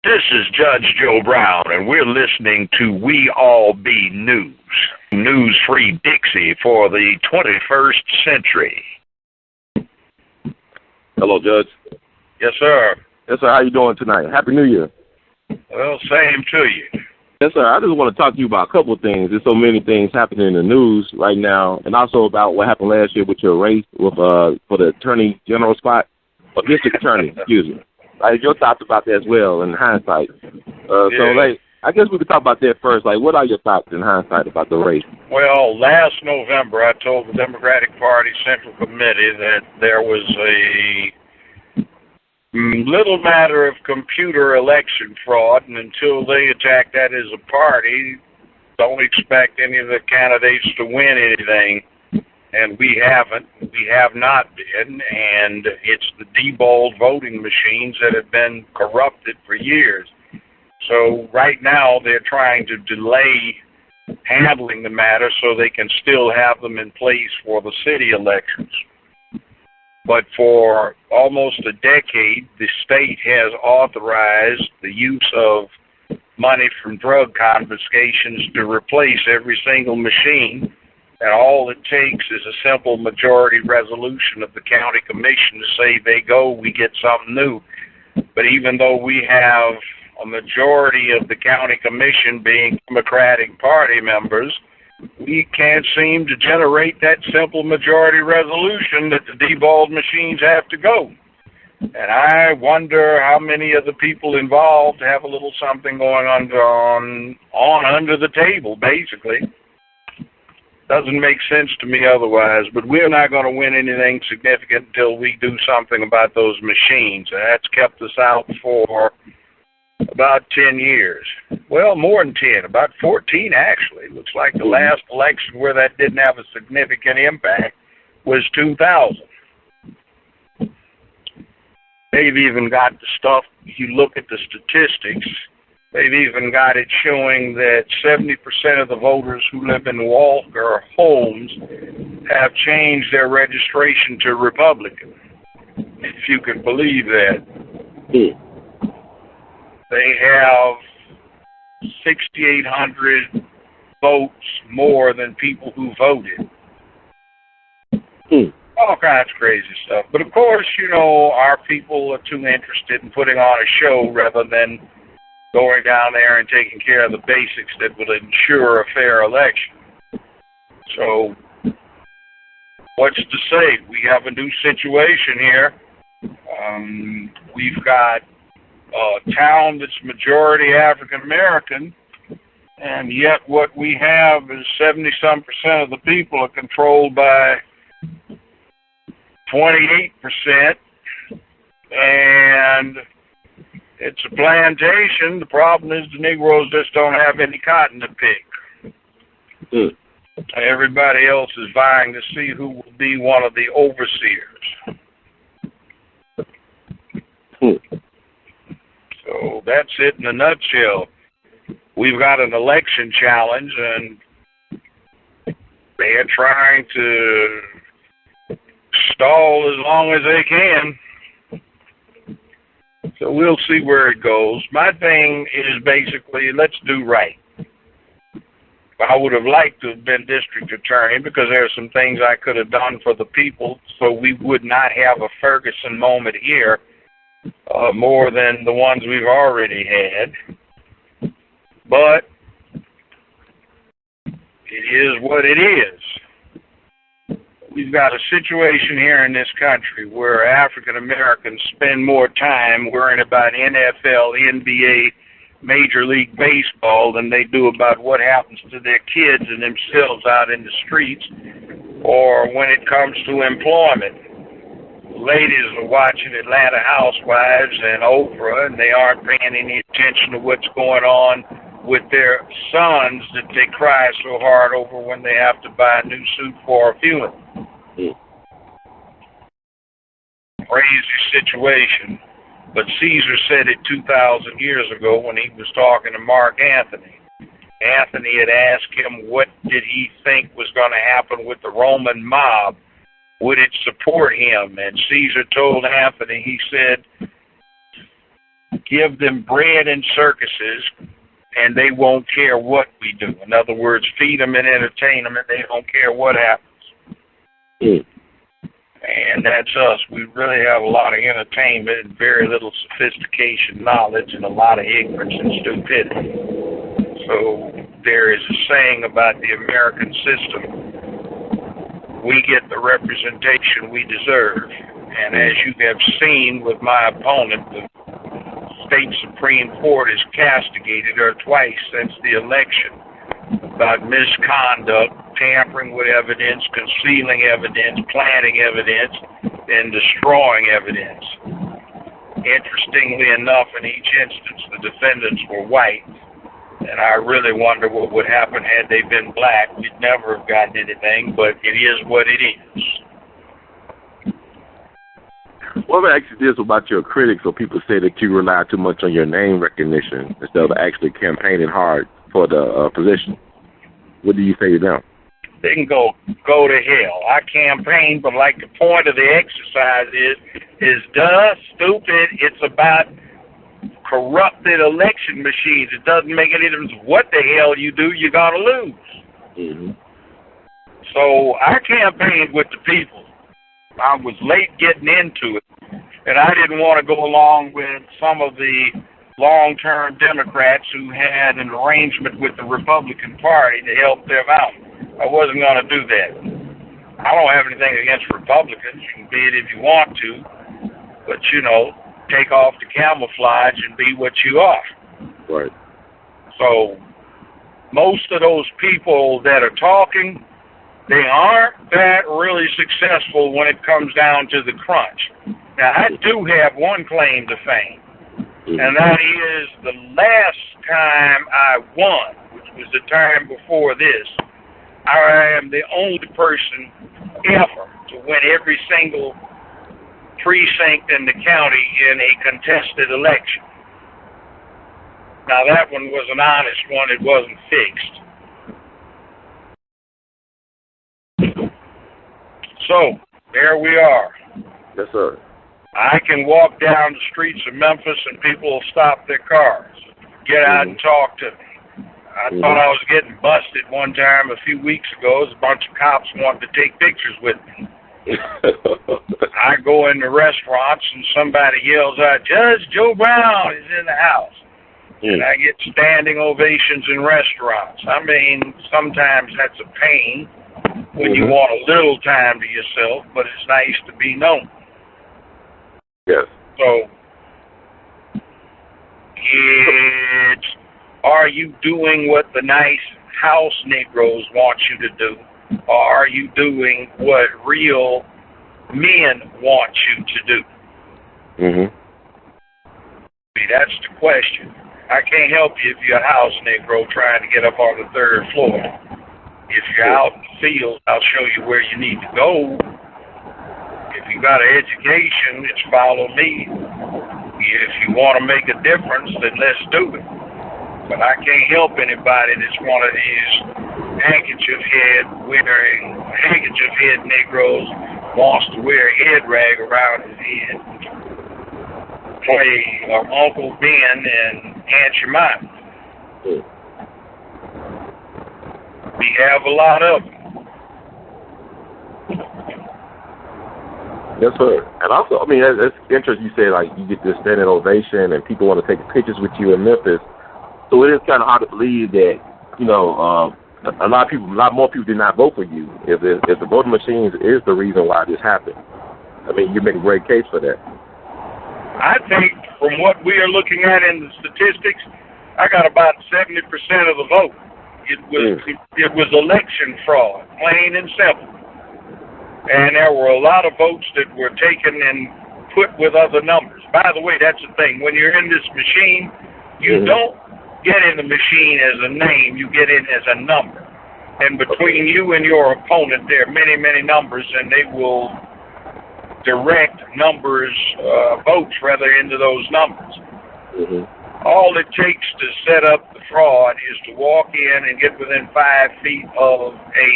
This is Judge Joe Brown, and we're listening to We All Be News. News-free Dixie for the 21st century. Hello, Judge. Yes, sir. Yes, sir. How you doing tonight? Happy New Year. Well, same to you. Yes, sir. I just want to talk to you about a couple of things. There's so many things happening in the news right now, and also about what happened last year with your race with for the attorney general spot, or district attorney, excuse me. Like, your thoughts about that as well in hindsight. So, like, I guess we could talk about that first. Like, what are your thoughts in hindsight about the race? Well, last November, I told the Democratic Party Central Committee that there was a little matter of computer election fraud, and until they attack that as a party, don't expect any of the candidates to win anything. And we haven't. We have not been, and it's the deballed voting machines that have been corrupted for years. So right now they're trying to delay handling the matter so they can still have them in place for the city elections. But for almost a decade, the state has authorized the use of money from drug confiscations to replace every single machine. And all it takes is a simple majority resolution of the county commission to say they go, we get something new. But even though we have a majority of the county commission being Democratic Party members, we can't seem to generate that simple majority resolution that the deballed machines have to go. And I wonder how many of the people involved have a little something going on under the table, basically. Doesn't make sense to me otherwise, but we're not going to win anything significant until we do something about those machines. And that's kept us out for about 10 years. Well, more than 10, about 14 actually. Looks like the last election where that didn't have a significant impact was 2000. They've even got the stuff, if you look at the statistics, they've even got it showing that 70% of the voters who live in Walker homes have changed their registration to Republican, if you could believe that. They have 6,800 votes more than people who voted. All kinds of crazy stuff. But of course, you know, our people are too interested in putting on a show rather than going down there and taking care of the basics that will ensure a fair election. So, what's to say? We have a new situation here. We've got a town that's majority African American, and yet what we have is 70-some% of the people are controlled by 28%, and it's a plantation. The problem is the Negroes just don't have any cotton to pick. Everybody else is vying to see who will be one of the overseers. So that's it in a nutshell. We've got an election challenge, and they're trying to stall as long as they can. So we'll see where it goes. My thing is basically, let's do right. I would have liked to have been district attorney because there are some things I could have done for the people so we would not have a Ferguson moment here more than the ones we've already had. But it is what it is. We've got a situation here in this country where African Americans spend more time worrying about NFL, NBA, Major League Baseball than they do about what happens to their kids and themselves out in the streets, or when it comes to employment. Ladies are watching Atlanta Housewives and Oprah, and they aren't paying any attention to what's going on with their sons that they cry so hard over when they have to buy a new suit for a funeral. Crazy situation. But Caesar said it 2,000 years ago when he was talking to Mark Antony. Antony had asked him what did he think was going to happen with the Roman mob. Would it support him? And Caesar told Antony, he said, give them bread and circuses, and they won't care what we do. In other words, feed them and entertain them, and they don't care what happens. Mm. And that's us. We really have a lot of entertainment and very little sophistication, knowledge, and a lot of ignorance and stupidity. So there is a saying about the American system: we get the representation we deserve. And as you have seen with my opponent, the state Supreme Court has castigated her twice since the election about misconduct, tampering with evidence, concealing evidence, planting evidence, and destroying evidence. Interestingly enough, in each instance, the defendants were white, and I really wonder what would happen had they been black. We'd never have gotten anything, but it is what it is. What about actually this about your critics, or people say that you rely too much on your name recognition instead of actually campaigning hard for the position? What do you say to them? They can go to hell. I campaign, but like the point of the exercise is duh, stupid. It's about corrupted election machines. It doesn't make any difference what the hell you do, you're going to lose. Mm-hmm. So I campaigned with the people. I was late getting into it, and I didn't want to go along with some of the long-term Democrats who had an arrangement with the Republican Party to help them out. I wasn't going to do that. I don't have anything against Republicans. You can be it if you want to, but, take off the camouflage and be what you are. Right. So most of those people that are talking, they aren't that really successful when it comes down to the crunch. Now, I do have one claim to fame, and that is the last time I won, which was the time before this, I am the only person ever to win every single precinct in the county in a contested election. Now, that one was an honest one. It wasn't fixed. So, there we are. Yes, sir. I can walk down the streets of Memphis and people will stop their cars, get out and talk to me. I thought I was getting busted one time a few weeks ago. A bunch of cops wanted to take pictures with me. I go into restaurants and somebody yells out, "Judge Joe Brown is in the house." And I get standing ovations in restaurants. I mean, sometimes that's a pain when you want a little time to yourself, but it's nice to be known. Yes. So, it's, are you doing what the nice house Negroes want you to do? Or are you doing what real men want you to do? See, that's the question. I can't help you if you're a house Negro trying to get up on the third floor. If you're out in the field, I'll show you where you need to go. If you got an education, it's follow me. If you want to make a difference, then let's do it. But I can't help anybody that's one of these handkerchief head Negroes wants to wear a head rag around his head, play Uncle Ben and Aunt Jemima. We have a lot of them. Yes, sir. And also, I mean, that's interesting. You say, like, you get this standing ovation and people want to take pictures with you in Memphis. So it is kind of hard to believe that, a lot more people did not vote for you. If the voting machines is the reason why this happened. I mean, you make a great case for that. I think from what we are looking at in the statistics, I got about 70% of the vote. It was election fraud, plain and simple. And there were a lot of votes that were taken and put with other numbers. By the way, that's the thing. When you're in this machine, you don't get in the machine as a name. You get in as a number. And between you and your opponent, there are many, many numbers, and they will direct votes into those numbers. All it takes to set up the fraud is to walk in and get within 5 feet of a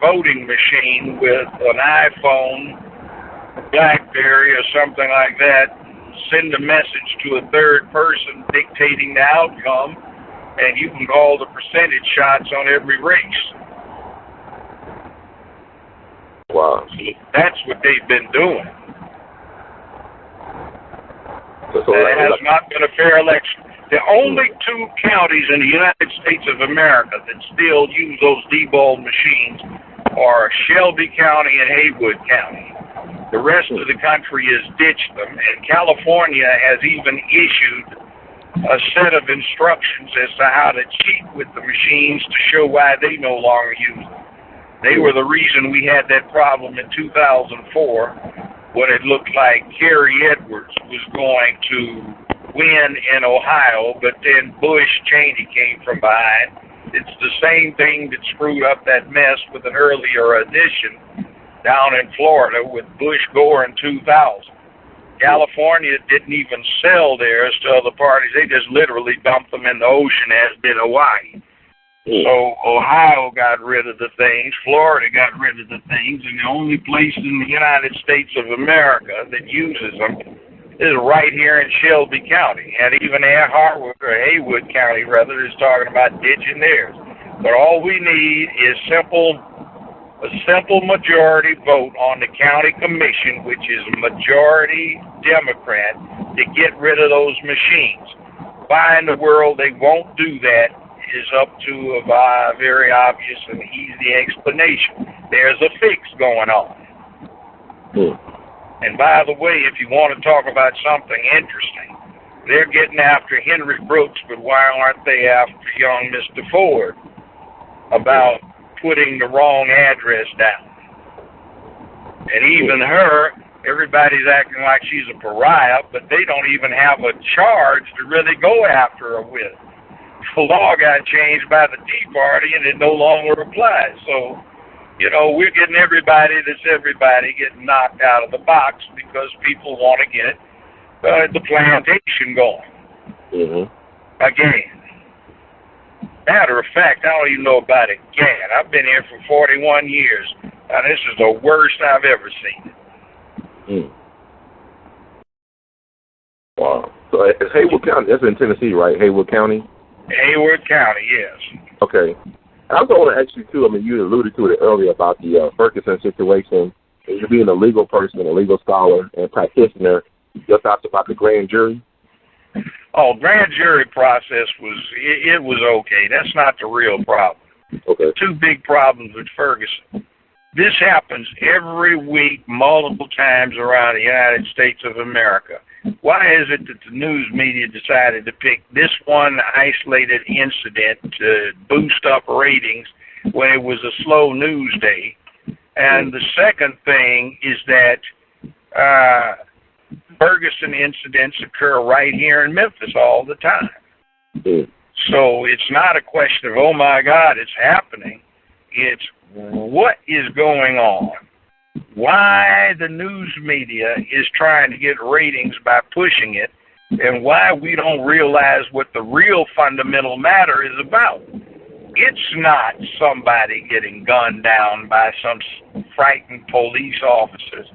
voting machine with an iPhone, BlackBerry, or something like that, send a message to a third person dictating the outcome, and you can call the percentage shots on every race. Wow. That's what they've been doing. So It has not been a fair election. The only two counties in the United States of America that still use those deballed machines are Shelby County and Haywood County. The rest of the country has ditched them, and California has even issued a set of instructions as to how to cheat with the machines to show why they no longer use them. They were the reason we had that problem in 2004, when it looked like Kerry Edwards was going to win in Ohio, but then Bush Cheney came from behind. It's the same thing that screwed up that mess with an earlier edition down in Florida with Bush Gore in 2000. California didn't even sell theirs to other parties. They just literally dumped them in the ocean, as did Hawaii. So Ohio got rid of the things, Florida got rid of the things, and the only place in the United States of America that uses them is right here in Shelby County. And even Harwood, or Haywood County, rather, is talking about ditching theirs. But all we need is a simple majority vote on the county commission, which is majority Democrat, to get rid of those machines. Why in the world they won't do that is up to a very obvious and easy explanation. There's a fix going on. And by the way, if you want to talk about something interesting, they're getting after Henry Brooks, but why aren't they after young Mr. Ford about putting the wrong address down? And even her, everybody's acting like she's a pariah, but they don't even have a charge to really go after her with. The law got changed by the Tea Party, and it no longer applies. So, we're getting everybody getting knocked out of the box because people want to get the plantation going. Again. Matter of fact, I don't even know about it again. I've been here for 41 years, and this is the worst I've ever seen. Wow. So it's Haywood County. That's in Tennessee, right? Haywood County? Haywood County, yes. Okay. I was going to ask you, too, you alluded to it earlier about the Ferguson situation. You being a legal person, a legal scholar, and practitioner, your thoughts about the grand jury? Oh, grand jury process it was okay. That's not the real problem. Okay. Two big problems with Ferguson. This happens every week, multiple times around the United States of America. Why is it that the news media decided to pick this one isolated incident to boost up ratings when it was a slow news day? And the second thing is that Ferguson incidents occur right here in Memphis all the time. So it's not a question of, oh my God, it's happening. It's what is going on. Why the news media is trying to get ratings by pushing it, and why we don't realize what the real fundamental matter is about. It's not somebody getting gunned down by some frightened police officers.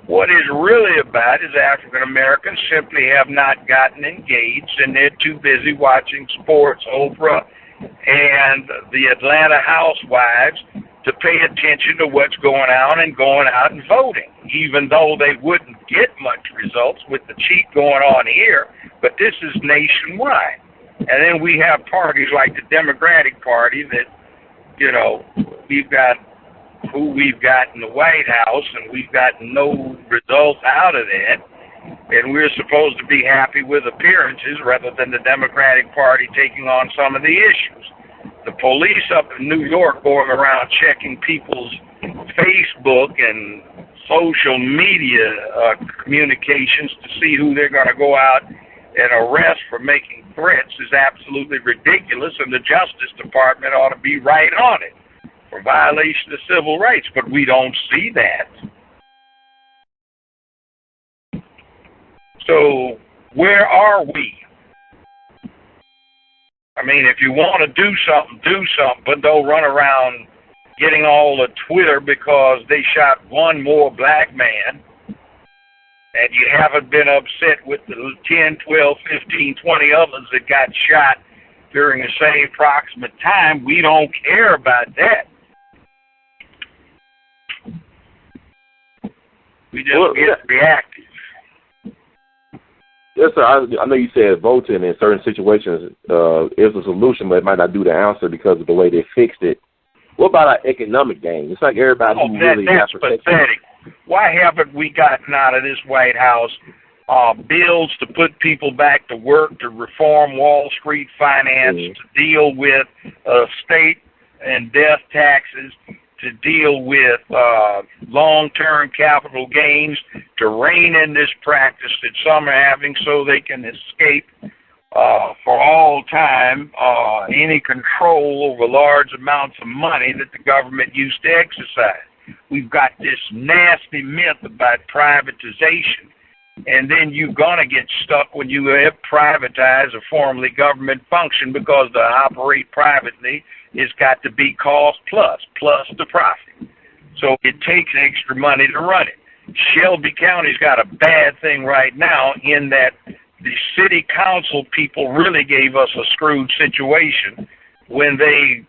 What it's really about is African Americans simply have not gotten engaged, and they're too busy watching sports, Oprah, and the Atlanta Housewives to pay attention to what's going on and going out and voting, even though they wouldn't get much results with the cheat going on here, but this is nationwide. And then we have parties like the Democratic Party that, we've got who we've got in the White House, and we've got no results out of that, and we're supposed to be happy with appearances rather than the Democratic Party taking on some of the issues. The police up in New York going around checking people's Facebook and social media communications to see who they're going to go out and arrest for making threats is absolutely ridiculous, and the Justice Department ought to be right on it for violation of civil rights, but we don't see that. So where are we? I mean, if you want to do something, but don't run around getting all the Twitter because they shot one more black man and you haven't been upset with the 10, 12, 15, 20 others that got shot during the same approximate time, we don't care about that. We just get reactive. Yes, sir. I know you said voting in certain situations is a solution, but it might not do the answer because of the way they fixed it. What about our economic gain? It's like everybody who really that's pathetic. Why haven't we gotten out of this White House bills to put people back to work, to reform Wall Street finance, to deal with state and death taxes, to deal with long-term capital gains, to rein in this practice that some are having so they can escape for all time any control over large amounts of money that the government used to exercise. We've got this nasty myth about privatization, and then you're going to get stuck when you have privatized a formerly government function, because to operate privately, it's got to be cost plus the profit. So it takes extra money to run it. Shelby County's got a bad thing right now in that the city council people really gave us a screwed situation when they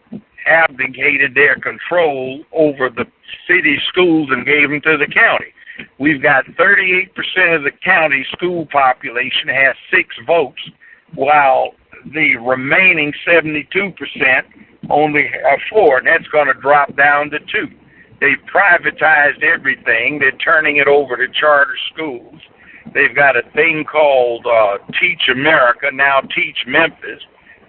abdicated their control over the city schools and gave them to the county. We've got 38% of the county school population has 6 votes, while the remaining 72% only have 4, and that's going to drop down to 2. They've privatized everything. They're turning it over to charter schools. They've got a thing called Teach America, now Teach Memphis,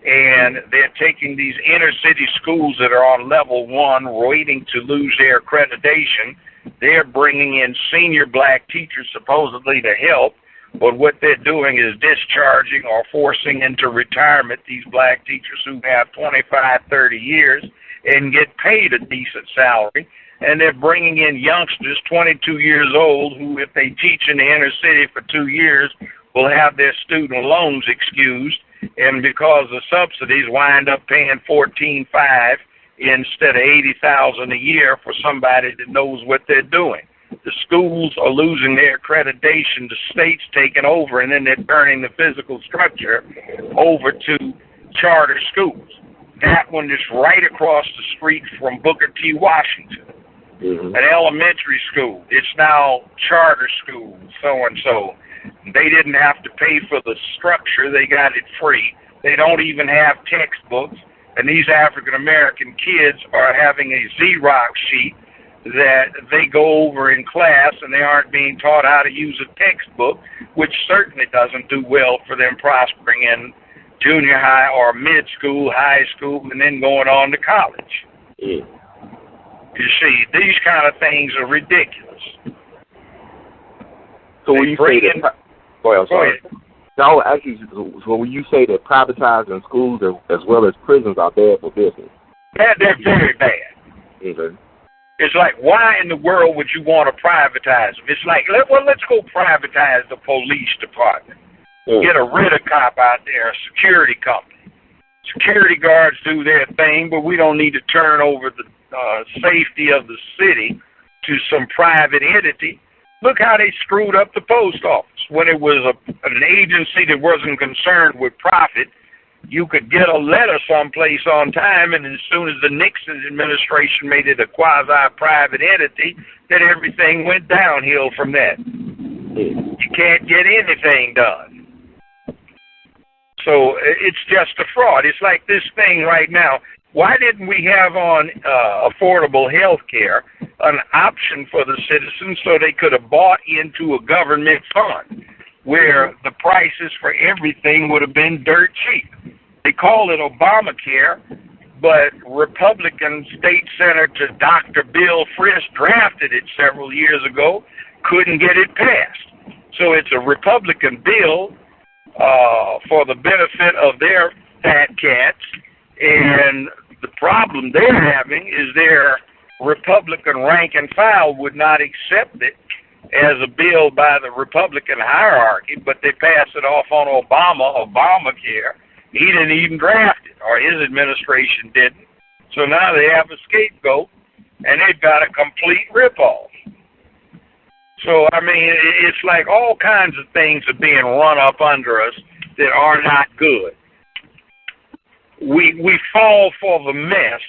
and they're taking these inner city schools that are on level 1 waiting to lose their accreditation. They're bringing in senior black teachers supposedly to help, but what they're doing is discharging or forcing into retirement these black teachers who have 25, 30 years and get paid a decent salary. And they're bringing in youngsters, 22 years old, who, if they teach in the inner city for 2 years, will have their student loans excused, and because of subsidies, wind up paying $14,500 instead of $80,000 a year for somebody that knows what they're doing. The schools are losing their accreditation, the state's taking over, and then they're turning the physical structure over to charter schools. That one is right across the street from Booker T. Washington. An elementary school. It's now charter school, so-and-so. They didn't have to pay for the structure. They got it free. They don't even have textbooks. And these African-American kids are having a Xerox sheet that they go over in class, and they aren't being taught how to use a textbook, which certainly doesn't do well for them prospering in junior high or mid-school, high school, and then going on to college. You see, these kind of things are ridiculous. So when you say that, go ahead. No, actually, so when you say that privatizing schools as well as prisons are bad for business? Yeah, they're very bad. Okay. It's like, why in the world would you want to privatize them? It's like, let's go privatize the police department. Get a rent-a-cop out there, a security company. Security guards do their thing, but we don't need to turn over the safety of the city to some private entity. Look how they screwed up the post office. When it was an agency that wasn't concerned with profit, you could get a letter someplace on time, and as soon as the Nixon administration made it a quasi-private entity, then everything went downhill from that. You can't get anything done. So it's just a fraud. It's like this thing right now. Why didn't we have on affordable health care an option for the citizens so they could have bought into a government fund where the prices for everything would have been dirt cheap? They call it Obamacare, but Republican State Senator Dr. Bill Frist drafted it several years ago, couldn't get it passed. So it's a Republican bill for the benefit of their fat cats, and the problem they're having is their Republican rank and file would not accept it as a bill by the Republican hierarchy, but they pass it off on Obamacare. He didn't even draft it, or his administration didn't. So now they have a scapegoat, and they've got a complete ripoff. So, I mean, it's like all kinds of things are being run up under us that are not good. We fall for the mess,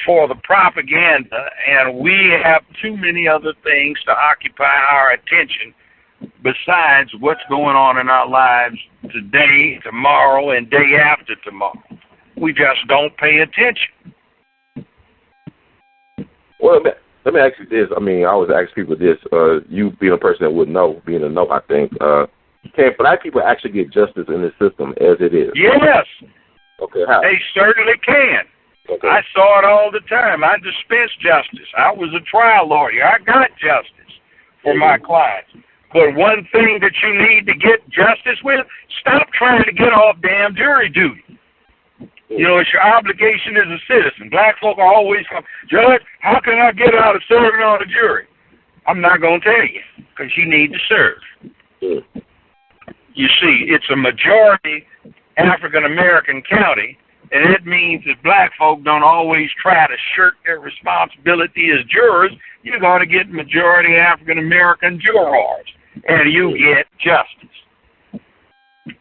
for the propaganda, and we have too many other things to occupy our attention besides what's going on in our lives today, tomorrow, and day after tomorrow. We just don't pay attention. Well, let me ask you this. I mean, I always ask people this. You being a person that would know, being a know, I think, can black people actually get justice in this system as it is? Yes. Okay, how? They certainly can. Okay. I saw it all the time. I dispensed justice. I was a trial lawyer. I got justice for my clients. But one thing that you need to get justice with, stop trying to get off damn jury duty. You know, it's your obligation as a citizen. Black folk are always come, Judge, how can I get out of serving on the jury? I'm not going to tell you, because you need to serve. You see, it's a majority African-American county, and it means that black folk don't always try to shirk their responsibility as jurors. You're going to get majority African-American jurors, and you get justice.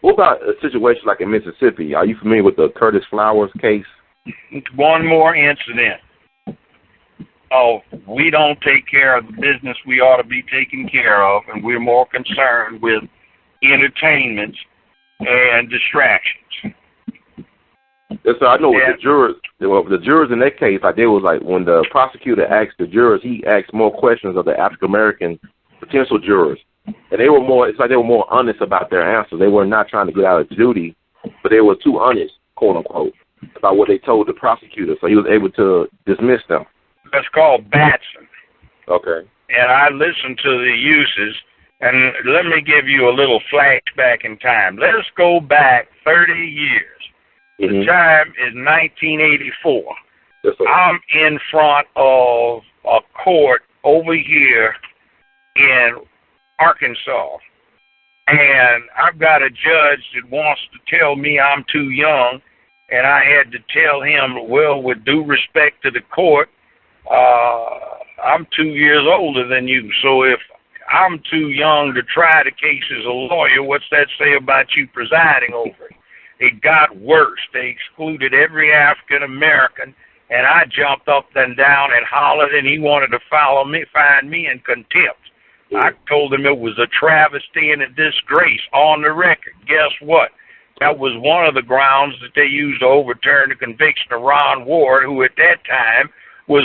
What about a situation like in Mississippi? Are you familiar with the Curtis Flowers case? One more incident. Oh, we don't take care of the business we ought to be taking care of, and we're more concerned with entertainments and distractions. Yes, sir. I know with the jurors in that case, like they was like when the prosecutor asked the jurors, he asked more questions of the African American potential jurors. And they were more, it's like they were more honest about their answers. They were not trying to get out of duty, but they were too honest, quote unquote, about what they told the prosecutor. So he was able to dismiss them. That's called Batson. Okay. And I listened to the uses, and let me give you a little flashback in time. Let us go back 30 years. The time is 1984. Yes, sir. I'm in front of a court over here in Arkansas, and I've got a judge that wants to tell me I'm too young, and I had to tell him, well, with due respect to the court, I'm 2 years older than you, so if I'm too young to try the case as a lawyer, what's that say about you presiding over it? It got worse. They excluded every African American, and I jumped up and down and hollered, and he wanted to find me in contempt. I told him it was a travesty and a disgrace on the record. Guess what? That was one of the grounds that they used to overturn the conviction of Ron Ward, who at that time was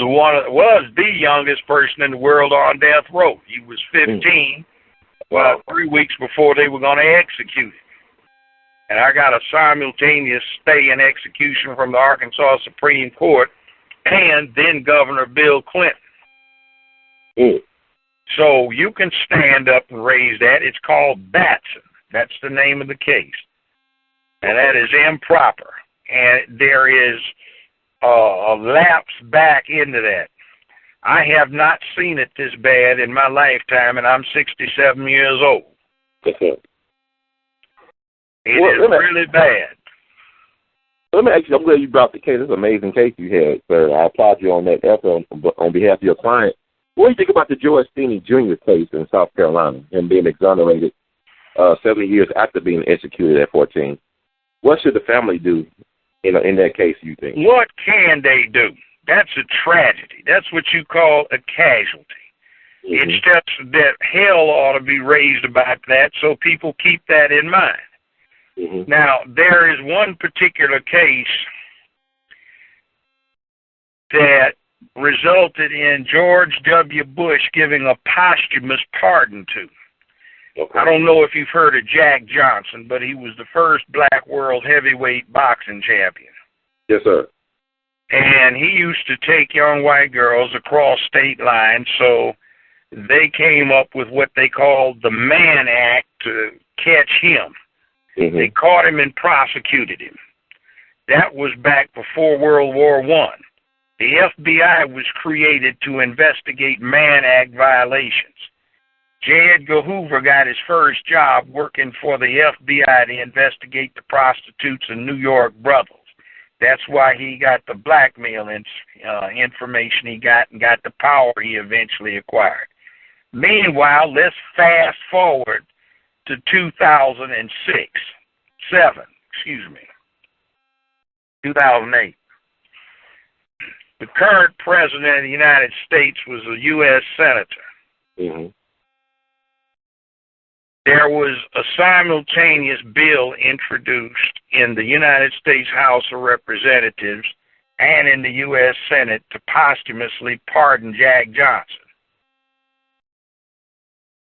the youngest person in the world on death row. He was 15, 3 weeks before they were going to execute him. And I got a simultaneous stay in execution from the Arkansas Supreme Court and then Governor Bill Clinton. So you can stand up and raise that. It's called Batson. That's the name of the case. And that is improper. And there is a lapse back into that. I have not seen it this bad in my lifetime, and I'm 67 years old. It is really bad. Let me ask you, I'm glad you brought the case. It's an amazing case you had, sir. I applaud you on that effort on behalf of your client. What do you think about the George Steeney Jr. case in South Carolina, him being exonerated 7 years after being executed at 14? What should the family do in that case, you think? What can they do? That's a tragedy. That's what you call a casualty. It's just that hell ought to be raised about that so people keep that in mind. Now, there is one particular case that resulted in George W. Bush giving a posthumous pardon to. I don't know if you've heard of Jack Johnson, but he was the first black world heavyweight boxing champion. Yes, sir. And he used to take young white girls across state lines, so they came up with what they called the Mann Act to catch him. They caught him and prosecuted him. That was back before World War I. The FBI was created to investigate Mann Act violations. J. Edgar Hoover got his first job working for the FBI to investigate the prostitutes in New York brothels. That's why he got the blackmail information he got and got the power he eventually acquired. Meanwhile, let's fast forward to 2008. The current president of the United States was a U.S. senator. Mm-hmm. There was a simultaneous bill introduced in the United States House of Representatives and in the U.S. Senate to posthumously pardon Jack Johnson.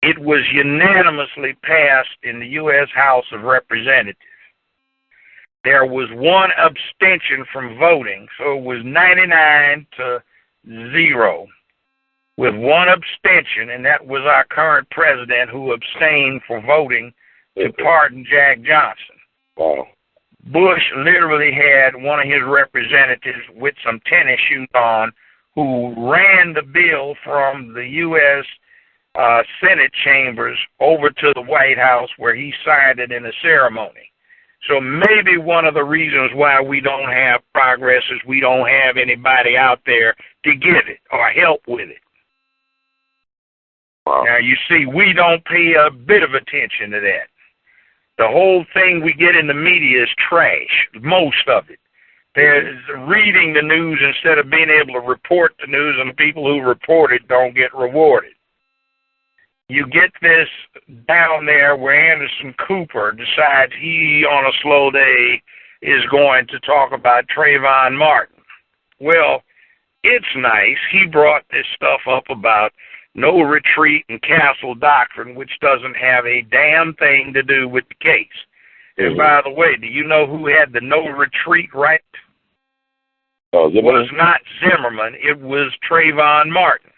It was unanimously passed in the U.S. House of Representatives. There was one abstention from voting, so it was 99-0 with one abstention, and that was our current president who abstained for voting to pardon Jack Johnson. Wow. Bush literally had one of his representatives with some tennis shoes on who ran the bill from the U.S. Senate chambers over to the White House where he signed it in a ceremony. So maybe one of the reasons why we don't have progress is we don't have anybody out there to give it or help with it. Wow. Now, you see, we don't pay a bit of attention to that. The whole thing we get in the media is trash, most of it. There's reading the news instead of being able to report the news, and the people who report it don't get rewarded. You get this down there where Anderson Cooper decides he, on a slow day, is going to talk about Trayvon Martin. Well, it's nice. He brought this stuff up about no retreat and castle doctrine, which doesn't have a damn thing to do with the case. And by the way, do you know who had the no retreat right? Oh, it was not Zimmerman. It was Trayvon Martin.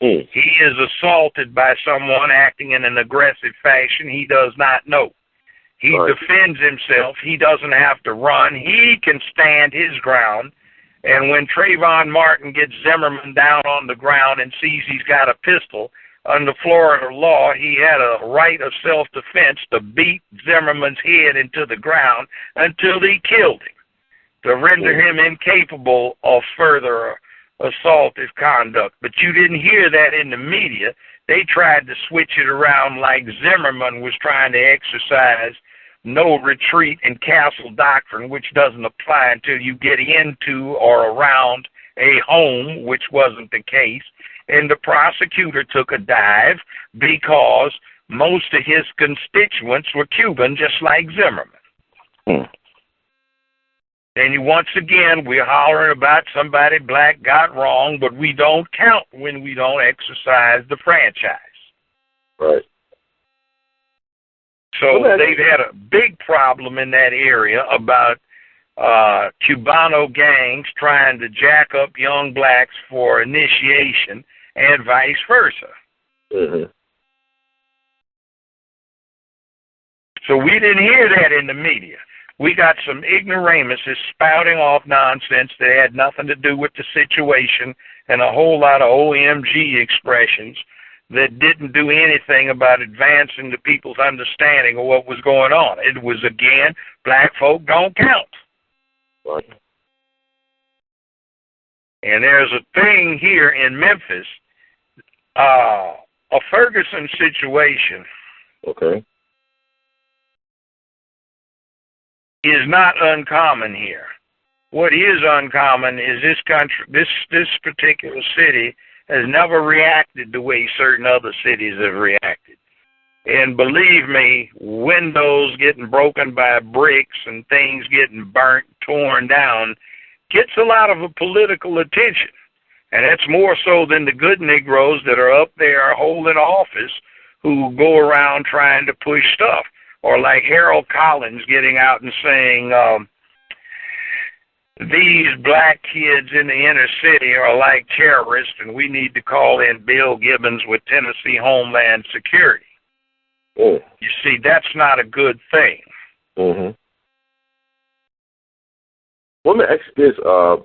He is assaulted by someone acting in an aggressive fashion he does not know. He defends himself. He doesn't have to run. He can stand his ground. And when Trayvon Martin gets Zimmerman down on the ground and sees he's got a pistol, under Florida law, he had a right of self-defense to beat Zimmerman's head into the ground until he killed him, to render him incapable of further assaultive conduct. But you didn't hear that in the media. They tried to switch it around like Zimmerman was trying to exercise no retreat and castle doctrine, which doesn't apply until you get into or around a home, which wasn't the case. And the prosecutor took a dive because most of his constituents were Cuban, just like Zimmerman. And once again, we're hollering about somebody black got wrong, but we don't count when we don't exercise the franchise. Right. So they've had a big problem in that area about Cubano gangs trying to jack up young blacks for initiation and vice versa. So we didn't hear that in the media. We got some ignoramuses spouting off nonsense that had nothing to do with the situation and a whole lot of OMG expressions that didn't do anything about advancing the people's understanding of what was going on. It was, again, black folk don't count. Right. And there's a thing here in Memphis, a Ferguson situation is not uncommon here. What is uncommon is this country, this particular city has never reacted the way certain other cities have reacted. And believe me, windows getting broken by bricks and things getting burnt, torn down, gets a lot of political attention. And that's more so than the good Negroes that are up there holding office who go around trying to push stuff. Or like Harold Collins getting out and saying, these black kids in the inner city are like terrorists, and we need to call in Bill Gibbons with Tennessee Homeland Security. You see, that's not a good thing. Let me ask you this. I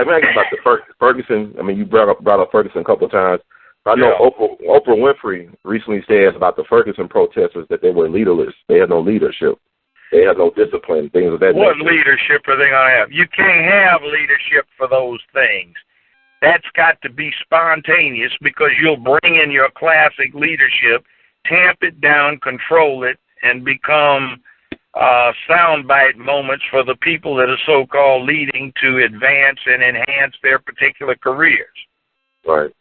mean, about the Ferguson. I mean, you brought up Ferguson a couple of times. I know Oprah Winfrey recently said about the Ferguson protesters that they were leaderless. They had no leadership. They had no discipline, things of that nature. What leadership are they going to have? You can't have leadership for those things. That's got to be spontaneous because you'll bring in your classic leadership, tamp it down, control it, and become soundbite moments for the people that are so-called leading to advance and enhance their particular careers. Right.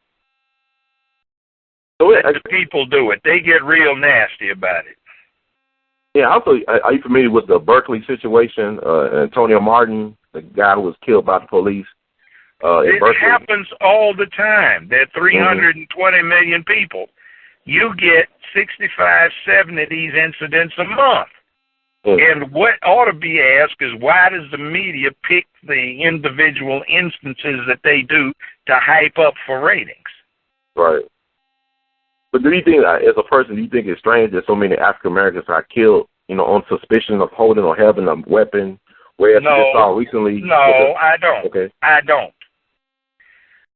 So let the people do it. They get real nasty about it. Yeah, also, are you familiar with the Berkeley situation? Antonio Martin, the guy who was killed by the police. It happens all the time. There are 320 million people. You get 65, 70 of these incidents a month. And what ought to be asked is, why does the media pick the individual instances that they do to hype up for ratings? Right. But do you think, as a person, do you think it's strange that so many African Americans are killed, on suspicion of holding or having a weapon? Whereas we just saw recently. No, I don't. Okay. I don't.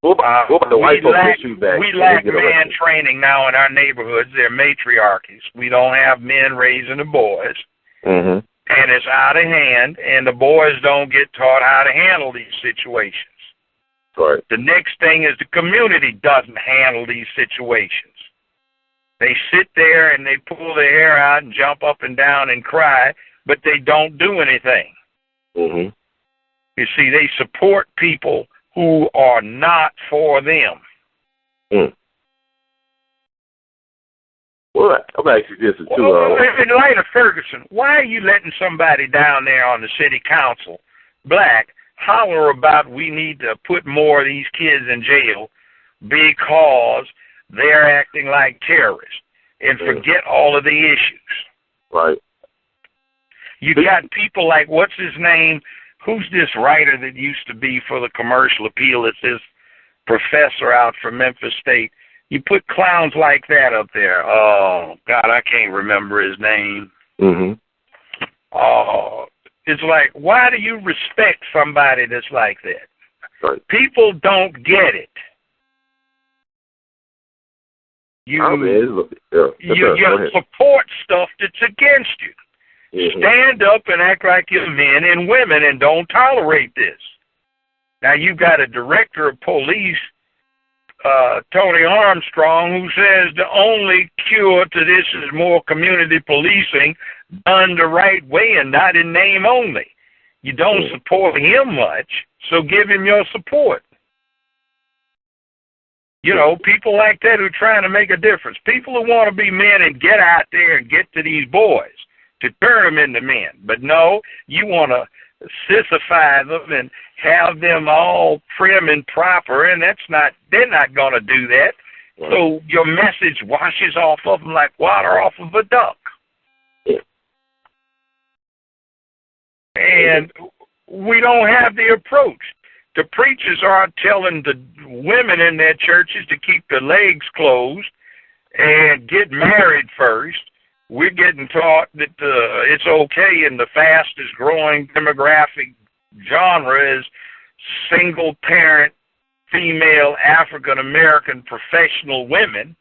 What about the white folks that shoot back? We lack man training now in our neighborhoods. They're matriarchies. We don't have men raising the boys. Mm-hmm. And it's out of hand, and the boys don't get taught how to handle these situations. Right. The next thing is the community doesn't handle these situations. They sit there and they pull their hair out and jump up and down and cry, but they don't do anything. Mm-hmm. You see, they support people who are not for them. Mm. Well, I'll ask you this too. In light of Ferguson, why are you letting somebody down there on the city council, black, holler about we need to put more of these kids in jail because they're acting like terrorists, and forget all of the issues? Right. You got people like, what's his name? Who's this writer that used to be for the Commercial Appeal? It's this professor out from Memphis State. You put clowns like that up there. Oh, God, I can't remember his name. Mm-hmm. Oh, it's like, why do you respect somebody that's like that? Right. People don't get it. You support stuff that's against you. Mm-hmm. Stand up and act like you're men and women and don't tolerate this. Now, you've got a director of police, Tony Armstrong, who says the only cure to this is more community policing done the right way and not in name only. You don't support him much, so give him your support. People like that who are trying to make a difference. People who want to be men and get out there and get to these boys to turn them into men. But no, you want to sissify them and have them all prim and proper, and they're not going to do that. Right. So your message washes off of them like water off of a duck. Yeah. And we don't have the approach. The preachers aren't telling the women in their churches to keep their legs closed and get married first. We're getting taught that it's okay in the fastest growing demographic genre is single parent, female, African-American professional women.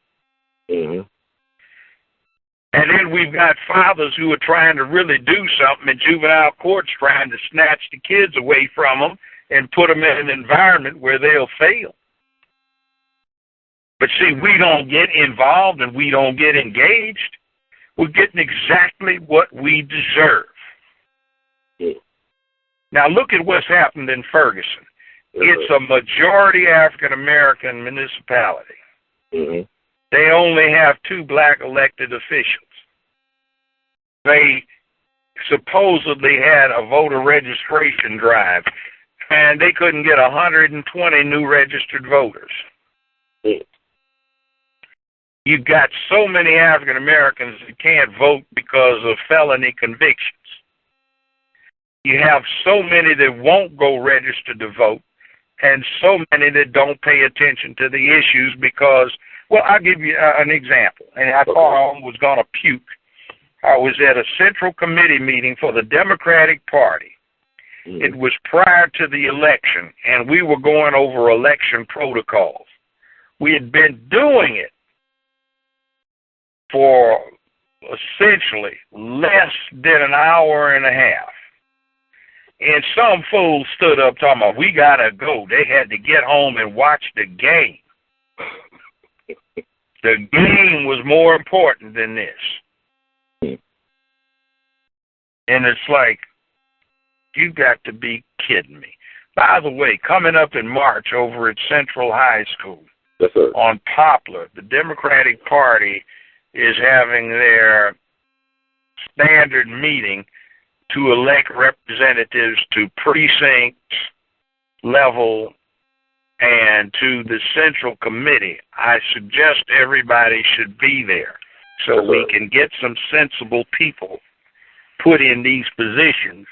Mm-hmm. And then we've got fathers who are trying to really do something, and juvenile courts trying to snatch the kids away from them and put them in an environment where they'll fail. But see, we don't get involved and we don't get engaged. We're getting exactly what we deserve. Yeah. Now look at what's happened in Ferguson. It's a majority African-American municipality. Mm-hmm. They only have 2 black elected officials. They supposedly had a voter registration drive, and they couldn't get 120 new registered voters. Yeah. You've got so many African Americans that can't vote because of felony convictions. You have so many that won't go register to vote, and so many that don't pay attention to the issues because, well, I'll give you an example, and I thought I was going to puke. I was at a Central Committee meeting for the Democratic Party. Mm-hmm. It was prior to the election, and we were going over election protocols. We had been doing it for essentially less than an hour and a half. And some fool stood up talking about, we got to go. They had to get home and watch the game. The game was more important than this. And it's like, you got to be kidding me. By the way, coming up in March over at Central High School, yes, sir, on Poplar, the Democratic Party is having their standard meeting to elect representatives to precinct level and to the Central Committee. I suggest everybody should be there so we can get some sensible people put in these positions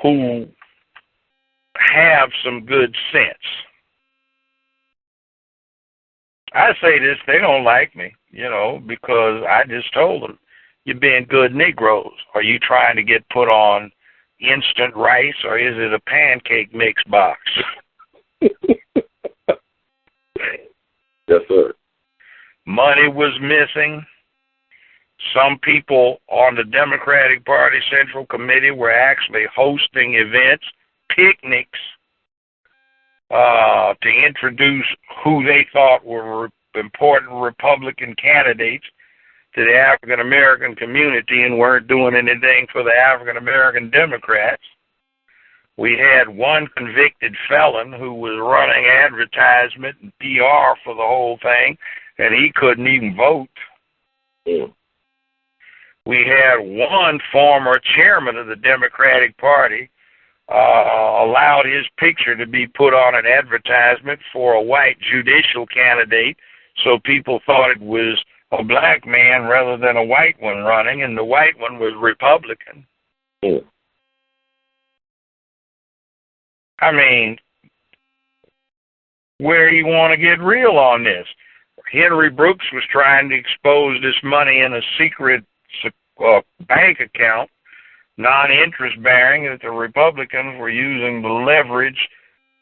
who have some good sense. I say this, they don't like me, because I just told them, you're being good Negroes. Are you trying to get put on instant rice, or is it a pancake mix box? Yes, sir. Money was missing. Some people on the Democratic Party Central Committee were actually hosting events, picnics, to introduce who they thought were important Republican candidates to the African American community and weren't doing anything for the African American Democrats. We had one convicted felon who was running advertisement and PR for the whole thing, and he couldn't even vote. Mm. We had one former chairman of the Democratic Party allowed his picture to be put on an advertisement for a white judicial candidate, so people thought it was a black man rather than a white one running, and the white one was Republican. Mm. I mean, where do you want to get real on this? Henry Brooks was trying to expose this money in a secret bank account, non-interest bearing, that the Republicans were using to leverage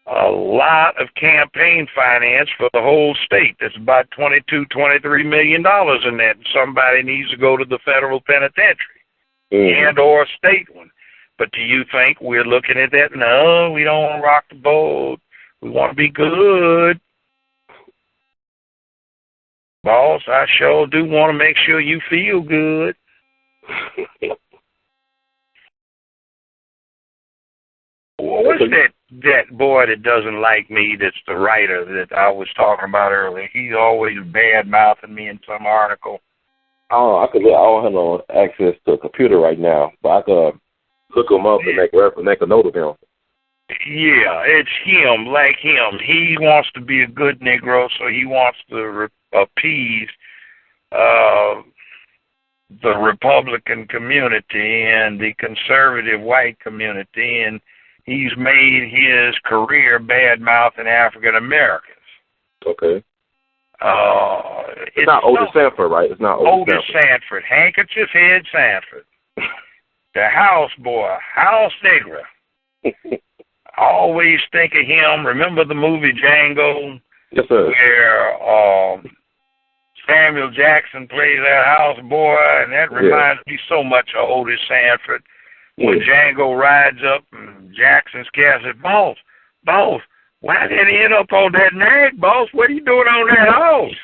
a lot of campaign finance for the whole state. That's about $23 million in that. Somebody needs to go to the federal penitentiary and or a state one. But do you think we're looking at that? No, we don't want to rock the boat. We want to be good. Boss, I sure do want to make sure you feel good. What's that boy that doesn't like me that's the writer that I was talking about earlier? He's always bad-mouthing me in some article. Oh, I don't have no access to a computer right now, but I could look him up and make a note of him. Yeah, it's him, like him. He wants to be a good Negro, so he wants to appease the Republican community and the conservative white community, and he's made his career bad-mouthing African Americans. Okay. It's not Otis Sanford, right? It's not Otis Sanford. Handkerchief Head Sanford. The house boy, house Negro. I always think of him. Remember the movie Django? Yes, sir. Where Samuel Jackson plays that house boy, and that reminds me so much of Otis Sanford. When Django rides up and Jackson's cat said, Boss, why did he end up on that nag, boss? What are you doing on that house?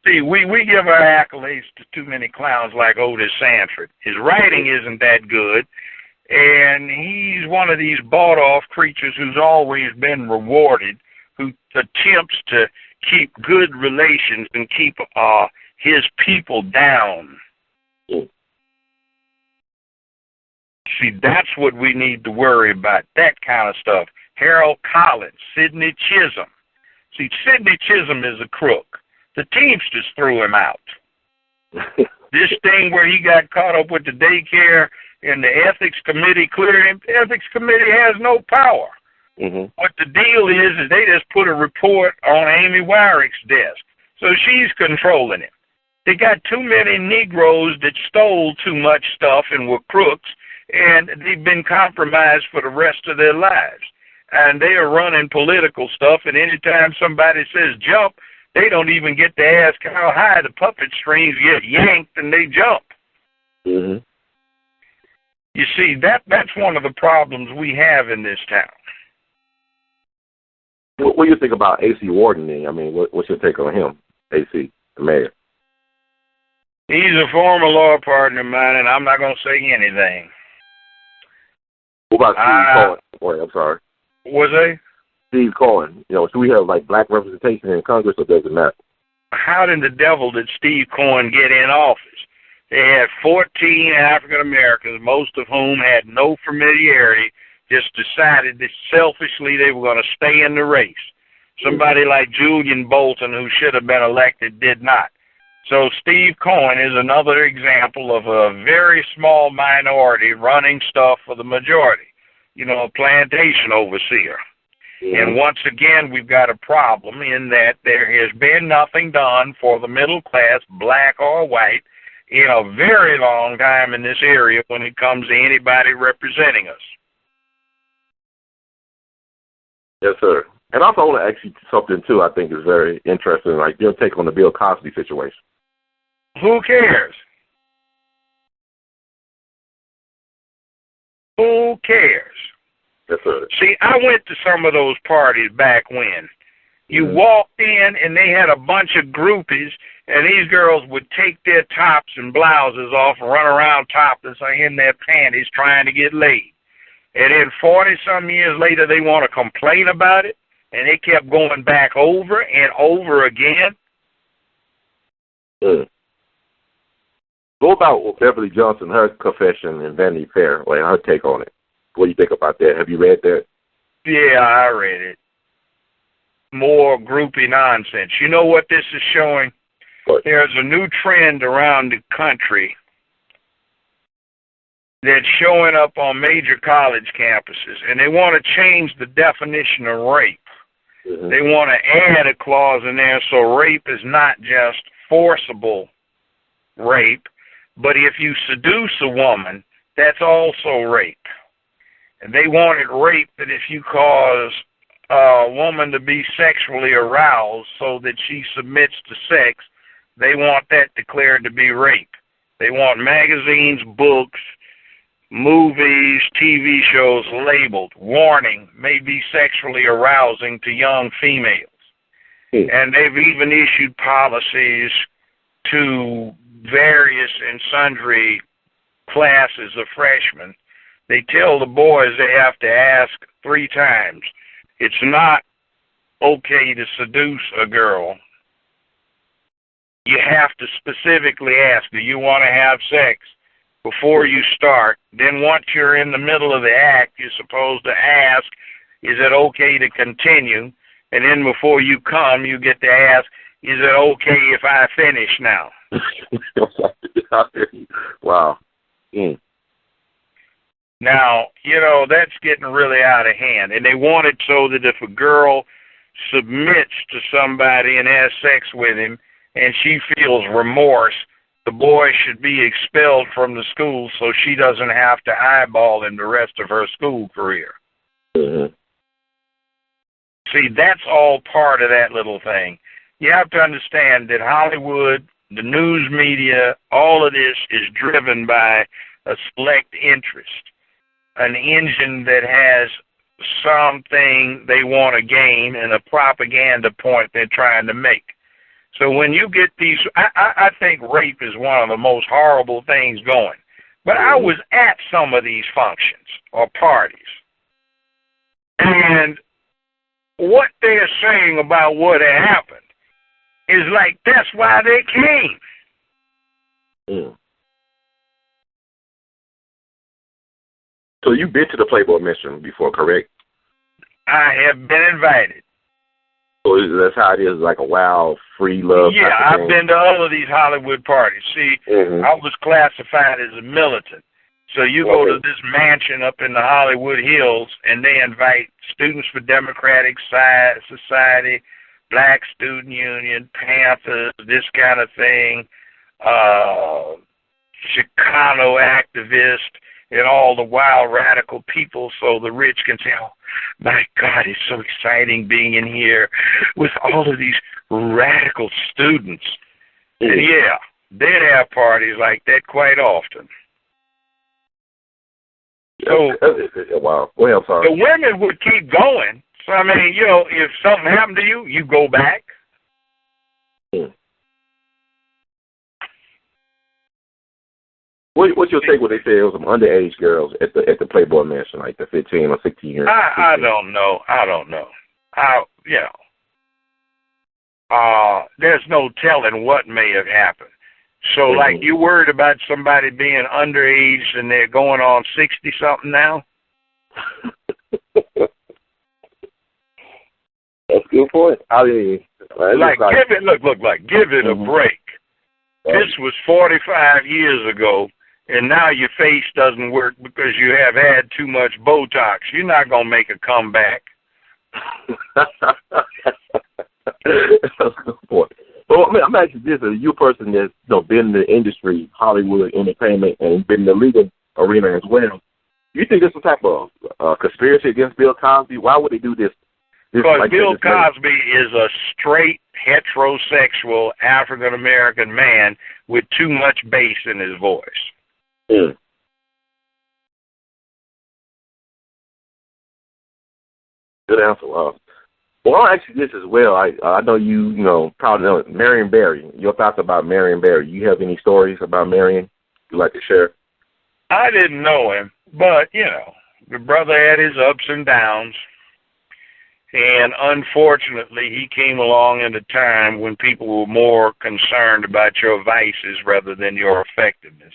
See, we give our accolades to too many clowns like Otis Sanford. His writing isn't that good, and he's one of these bought-off creatures who's always been rewarded, who attempts to keep good relations and keep his people down. See, that's what we need to worry about, that kind of stuff. Harold Collins, Sidney Chisholm. See, Sidney Chisholm is a crook. The Teamsters threw him out. This thing where he got caught up with the daycare and the ethics committee cleared him, the ethics committee has no power. What the deal is they just put a report on Amy Wyrick's desk. So she's controlling him. They got too many Negroes that stole too much stuff and were crooks, and they've been compromised for the rest of their lives. And they are running political stuff, and anytime somebody says jump, they don't even get to ask how high the puppet strings get yanked and they jump. Mm-hmm. You see, that's one of the problems we have in this town. What do you think about A.C. Warden then? I mean, what's your take on him, A.C., the mayor? He's a former law partner of mine, and I'm not going to say anything. What about Steve Cohen? Boy, I'm sorry. Was they? Steve Cohen. You know, should we have, like, black representation in Congress, or does it matter? How in the devil did Steve Cohen get in office? They had 14 African Americans, most of whom had no familiarity, just decided that selfishly they were going to stay in the race. Somebody like Julian Bolton, who should have been elected, did not. So Steve Cohen is another example of a very small minority running stuff for the majority, you know, a plantation overseer. And once again, we've got a problem in that there has been nothing done for the middle class, black or white, in a very long time in this area when it comes to anybody representing us. Yes, sir. And also, I want to ask you something, too, I think is very interesting, like your take on the Bill Cosby situation. Who cares? Who cares? Yes, sir. See, I went to some of those parties back when. You walked in and they had a bunch of groupies, and these girls would take their tops and blouses off and run around topless or in their panties trying to get laid. And then 40-some years later, they want to complain about it, and they kept going back over and over again. What about Beverly Johnson, her confession in Vanity Fair, or her take on it? What do you think about that? Have you read that? Yeah, I read it. More groupie nonsense. You know what this is showing? What? There's a new trend around the country that's showing up on major college campuses, and they want to change the definition of rape. They want to add a clause in there so rape is not just forcible rape, but if you seduce a woman, that's also rape. And they want it rape that if you cause a woman to be sexually aroused so that she submits to sex, they want that declared to be rape. They want magazines, books, movies, TV shows labeled, warning, may be sexually arousing to young females. And they've even issued policies to various and sundry classes of freshmen. They tell the boys they have to ask 3 times. It's not okay to seduce a girl. You have to specifically ask, do you want to have sex before you start? Then once you're in the middle of the act, you're supposed to ask, is it okay to continue? And then before you come, you get to ask, is it okay if I finish now? Wow. Now, you know, that's getting really out of hand. And they want it so that if a girl submits to somebody and has sex with him and she feels remorse, the boy should be expelled from the school so she doesn't have to eyeball him the rest of her school career. See, that's all part of that little thing. You have to understand that Hollywood, the news media, all of this is driven by a select interest, an engine that has something they want to gain and a propaganda point they're trying to make. So when you get these, I think rape is one of the most horrible things going. But I was at some of these functions or parties. And what they're saying about what had happened is like, that's why they came. So you've been to the Playboy Mansion before, correct? I have been invited. So that's how it is, like a wild, free love. Yeah, I've been to all of these Hollywood parties. See, I was classified as a militant. So you go to this mansion up in the Hollywood Hills, and they invite Students for Democratic Society, Black Student Union, Panthers, this kind of thing, Chicano activists, and all the wild radical people so the rich can say, oh, my God, it's so exciting being in here with all of these radical students. And yeah, they'd have parties like that quite often. So, wow. Well, I'm sorry. The women would keep going. So, I mean, you know, if something happened to you, you go back. What's your take when they say it was some underage girls at the Playboy Mansion, like the 15 or 16 years? I don't know. There's no telling what may have happened. So, like, you worried about somebody being underage and they're going on 60-something now? That's a good point. I mean, give it a break. This was 45 years ago, and now your face doesn't work because you have had too much Botox. You're not going to make a comeback. That's a good point. Well, I mean, imagine this: you a person that's been in the industry, Hollywood, entertainment, and been in the legal arena as well. You think there's some type of conspiracy against Bill Cosby? Why would they do this? Because like Bill Cosby is a straight heterosexual African American man with too much bass in his voice. Mm. Good answer. Well, I'll ask you this as well. I know you probably know Marion Barry. Your thoughts about Marion Barry. You have any stories about Marion you'd like to share? I didn't know him, but, the brother had his ups and downs. And unfortunately, he came along at a time when people were more concerned about your vices rather than your effectiveness.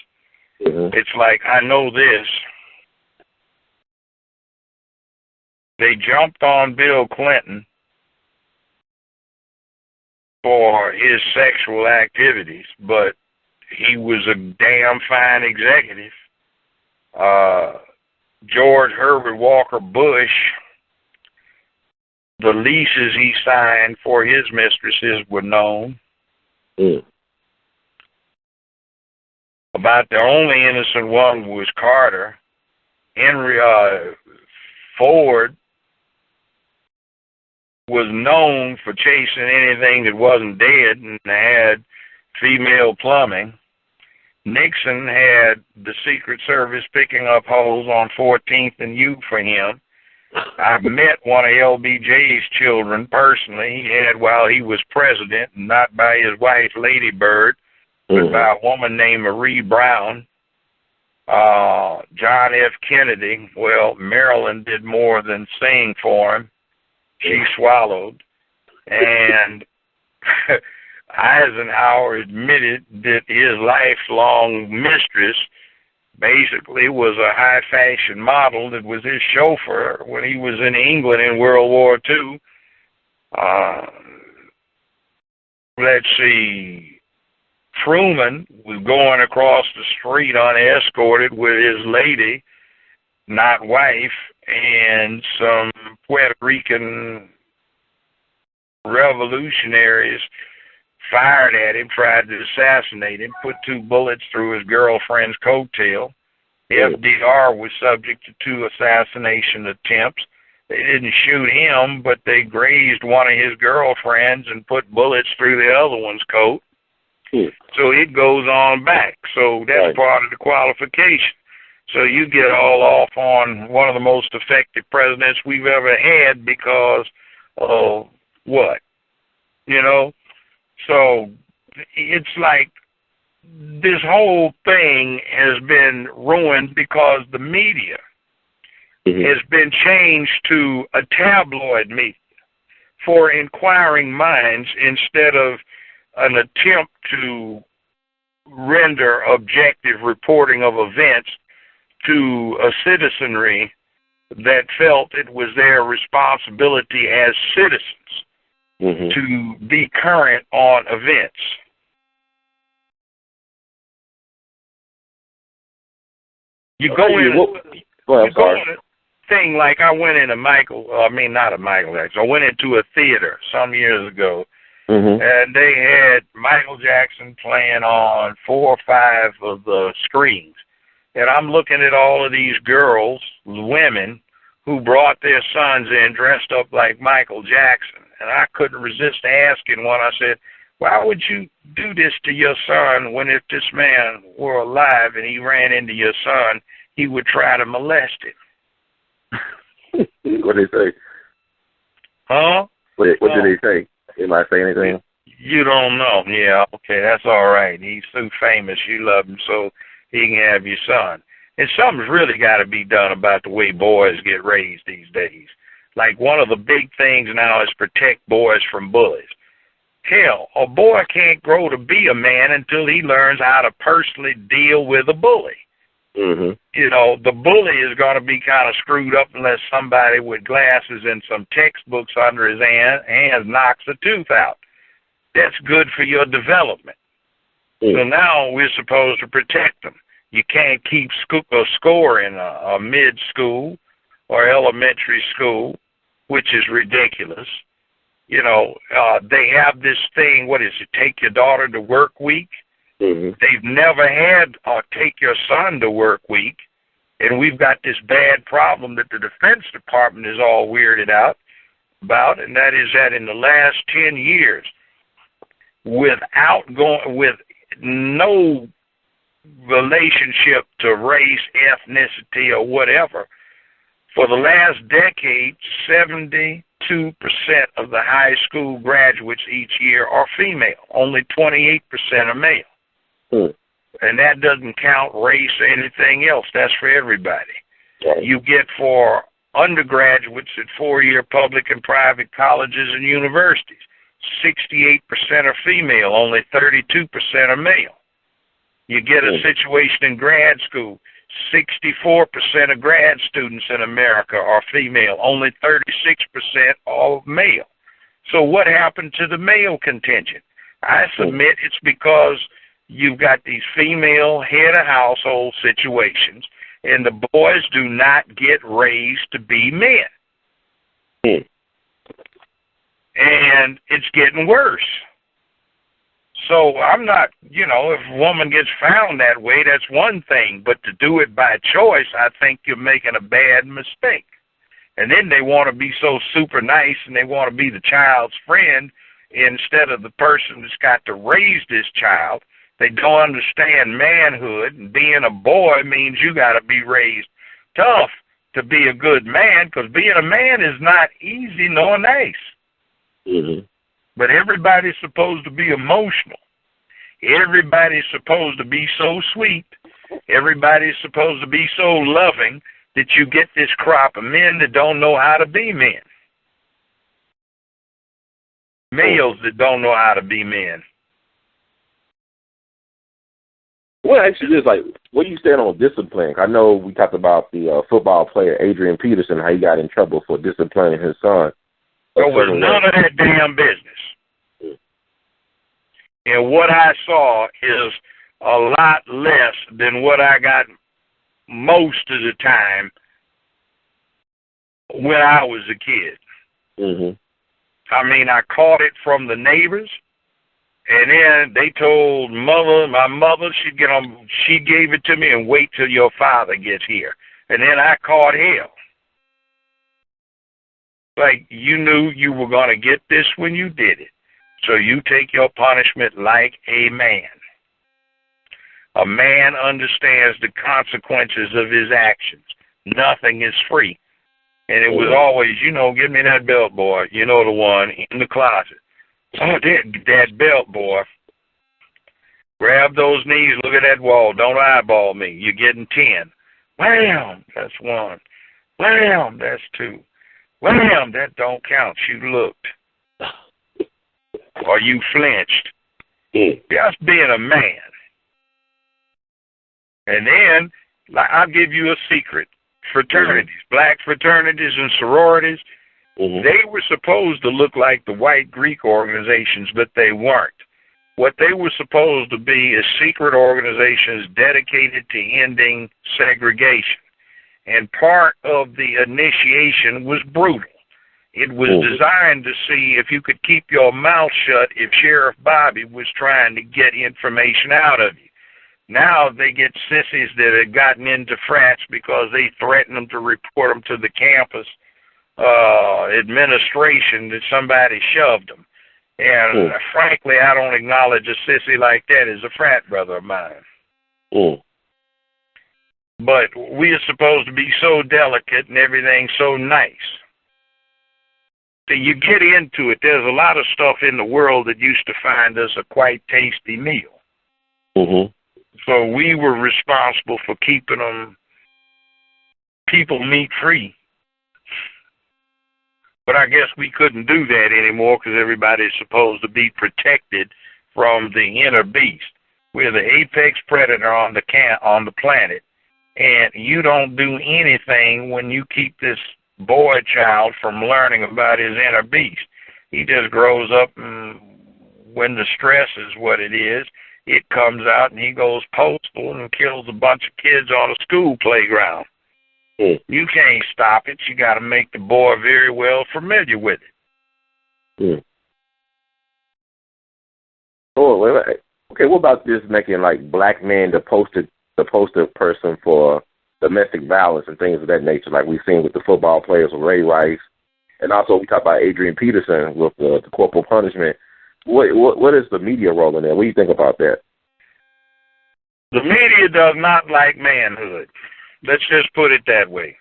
Mm-hmm. It's like, I know this. They jumped on Bill Clinton for his sexual activities, but he was a damn fine executive. George Herbert Walker Bush, the leases he signed for his mistresses were known. Mm. About the only innocent one was Carter. Henry Ford was known for chasing anything that wasn't dead and had female plumbing. Nixon had the Secret Service picking up holes on 14th and U for him. I've met one of LBJ's children personally. He had while he was president, not by his wife, Lady Bird, but by a woman named Marie Brown. John F. Kennedy, well, Marilyn did more than sing for him. She swallowed. And Eisenhower admitted that his lifelong mistress basically was a high-fashion model that was his chauffeur when he was in England in World War II. Let's see, Truman was going across the street unescorted with his lady, not wife, and some Puerto Rican revolutionaries fired at him, tried to assassinate him, put 2 bullets through his girlfriend's coattail. FDR was subject to 2 assassination attempts. They didn't shoot him, but they grazed one of his girlfriends and put bullets through the other one's coat. So it goes on back. So that's part of the qualification. So you get all off on one of the most effective presidents we've ever had because of what? So it's like this whole thing has been ruined because the media has been changed to a tabloid media for inquiring minds instead of an attempt to render objective reporting of events to a citizenry that felt it was their responsibility as citizens to be current on events. You go in a thing like I went into I went into a theater some years ago, and they had Michael Jackson playing on 4 or 5 of the screens. And I'm looking at all of these girls, women, who brought their sons in dressed up like Michael Jackson. And I couldn't resist asking one. I said, Why would you do this to your son when if this man were alive and he ran into your son, he would try to molest him? What did they say? Huh? What did they say? Anybody say anything? You don't know. Yeah, okay, that's all right. He's so famous, you love him, so he can have your son. And something's really got to be done about the way boys get raised these days. Like one of the big things now is protect boys from bullies. Hell, a boy can't grow to be a man until he learns how to personally deal with a bully. Mm-hmm. You know, the bully is going to be kind of screwed up unless somebody with glasses and some textbooks under his hands knocks a tooth out. That's good for your development. So now we're supposed to protect them. You can't keep score in a mid-school or elementary school, which is ridiculous. You know, they have this thing, what is it, take your daughter to work week? Mm-hmm. They've never had take your son to work week, and we've got this bad problem that the Defense Department is all weirded out about, and that is that in the last 10 years, with no relationship to race, ethnicity, or whatever, for the last decade, 72% of the high school graduates each year are female. Only 28% are male. And that doesn't count race or anything else. That's for everybody. Right. You get for undergraduates at four-year public and private colleges and universities, 68% are female, only 32% are male. You get a situation in grad school, 64% of grad students in America are female, only 36% are male. So what happened to the male contingent? I submit it's because you've got these female head of household situations, and the boys do not get raised to be men. And it's getting worse. So I'm not, you know, if a woman gets found that way, that's one thing. But to do it by choice, I think you're making a bad mistake. And then they want to be so super nice and they want to be the child's friend instead of the person that's got to raise this child. They don't understand manhood, and being a boy means you got to be raised tough to be a good man, because being a man is not easy nor nice. Mm-hmm. But everybody's supposed to be emotional. Everybody's supposed to be so sweet. Everybody's supposed to be so loving that you get this crop of men that don't know how to be men. Males that don't know how to be men. Well, actually, just like, what do you stand on discipline? I know we talked about the football player Adrian Peterson, how he got in trouble for disciplining his son. There was none of that damn business. And what I saw is a lot less than what I got most of the time when I was a kid. Mm-hmm. I mean, I caught it from the neighbors. And then they told my mother, she gave it to me and wait till your father gets here. And then I caught hell. Like, you knew you were going to get this when you did it. So you take your punishment like a man. A man understands the consequences of his actions. Nothing is free. And it was always, you know, give me that belt, boy. You know, the one in the closet. Oh, that belt, boy. Grab those knees, look at that wall. Don't eyeball me. You're getting 10. Wham, that's 1. Wham, that's 2. Wham, that don't count. You looked. Or you flinched. Just being a man. And then, I'll give you a secret. Fraternities, black fraternities and sororities, they were supposed to look like the white Greek organizations, but they weren't. What they were supposed to be is secret organizations dedicated to ending segregation. And part of the initiation was brutal. It was designed to see if you could keep your mouth shut if Sheriff Bobby was trying to get information out of you. Now they get sissies that have gotten into frats because they threaten them to report them to the campus administration that somebody shoved them. And frankly, I don't acknowledge a sissy like that as a frat brother of mine. But we are supposed to be so delicate and everything so nice. So you get into it, there's a lot of stuff in the world that used to find us a quite tasty meal. So we were responsible for keeping them people meat free. But I guess we couldn't do that anymore because everybody's supposed to be protected from the inner beast. We're the apex predator on the planet, and you don't do anything when you keep this boy child from learning about his inner beast. He just grows up, and when the stress is what it is, it comes out and he goes postal and kills a bunch of kids on a school playground. You can't stop it. You got to make the boy very well familiar with it. Oh, wait. Okay, what about this making like black men the poster person for domestic violence and things of that nature, like we've seen with the football players with Ray Rice, and also we talk about Adrian Peterson with the corporal punishment. What is the media role in there? What do you think about that? The media does not like manhood. Let's just put it that way.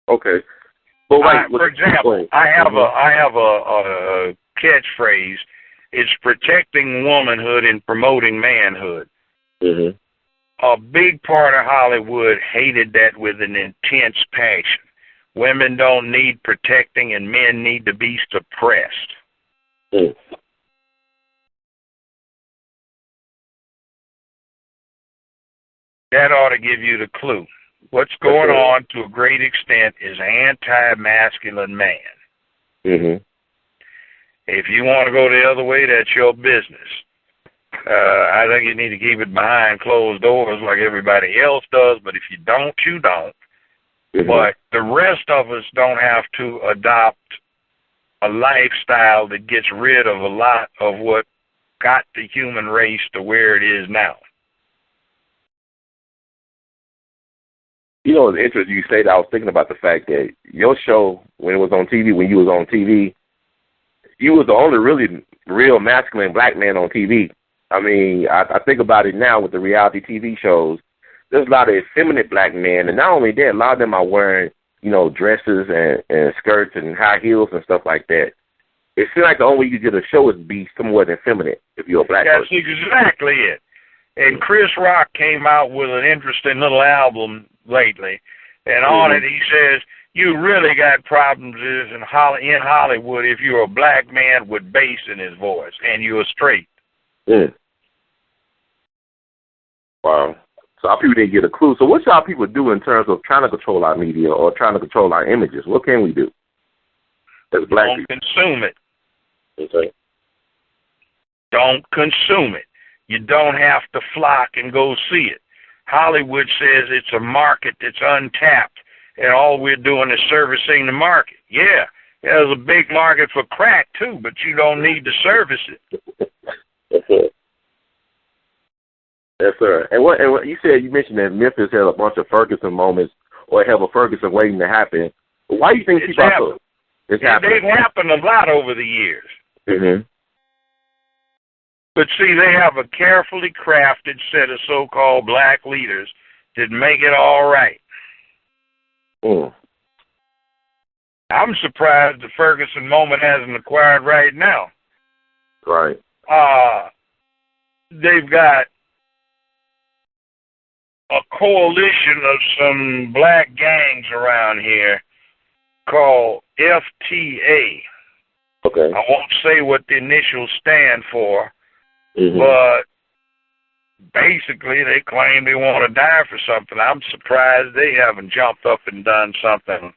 Okay. Well, for example, I have a catchphrase. It's protecting womanhood and promoting manhood. A big part of Hollywood hated that with an intense passion. Women don't need protecting and men need to be suppressed. That ought to give you the clue. What's going on to a great extent is anti-masculine man. If you want to go the other way, that's your business. I think you need to keep it behind closed doors like everybody else does, but if you don't, you don't. But the rest of us don't have to adopt a lifestyle that gets rid of a lot of what got the human race to where it is now. You know, it's interesting you say that. I was thinking about the fact that your show, when it was on TV, when you was on TV, you was the only really real masculine black man on TV. I mean, I think about it now with the reality TV shows. There's a lot of effeminate black men, and not only that, a lot of them are wearing, you know, dresses and skirts and high heels and stuff like that. It seems like the only way you get a show is be somewhat effeminate if you're a black person. That's exactly it. And Chris Rock came out with an interesting little album lately, and on it he says, you really got problems in Hollywood if you're a black man with bass in his voice and you're straight. Wow. So our people didn't get a clue. So what y'all people do in terms of trying to control our media or trying to control our images? What can we do as black people? Don't consume it. Okay. Don't consume it. You don't have to flock and go see it. Hollywood says it's a market that's untapped, and all we're doing is servicing the market. Yeah, there's a big market for crack, too, but you don't need to service it. Yes, sir. And what you said, you mentioned that Memphis had a bunch of Ferguson moments or have a Ferguson waiting to happen. Why do you think people are it's happening? They've happened a lot over the years. But see, they have a carefully crafted set of so-called black leaders that make it all right. I'm surprised the Ferguson moment hasn't acquired right now. Right. They've got a coalition of some black gangs around here called FTA. Okay. I won't say what the initials stand for, but basically they claim they want to die for something. I'm surprised they haven't jumped up and done something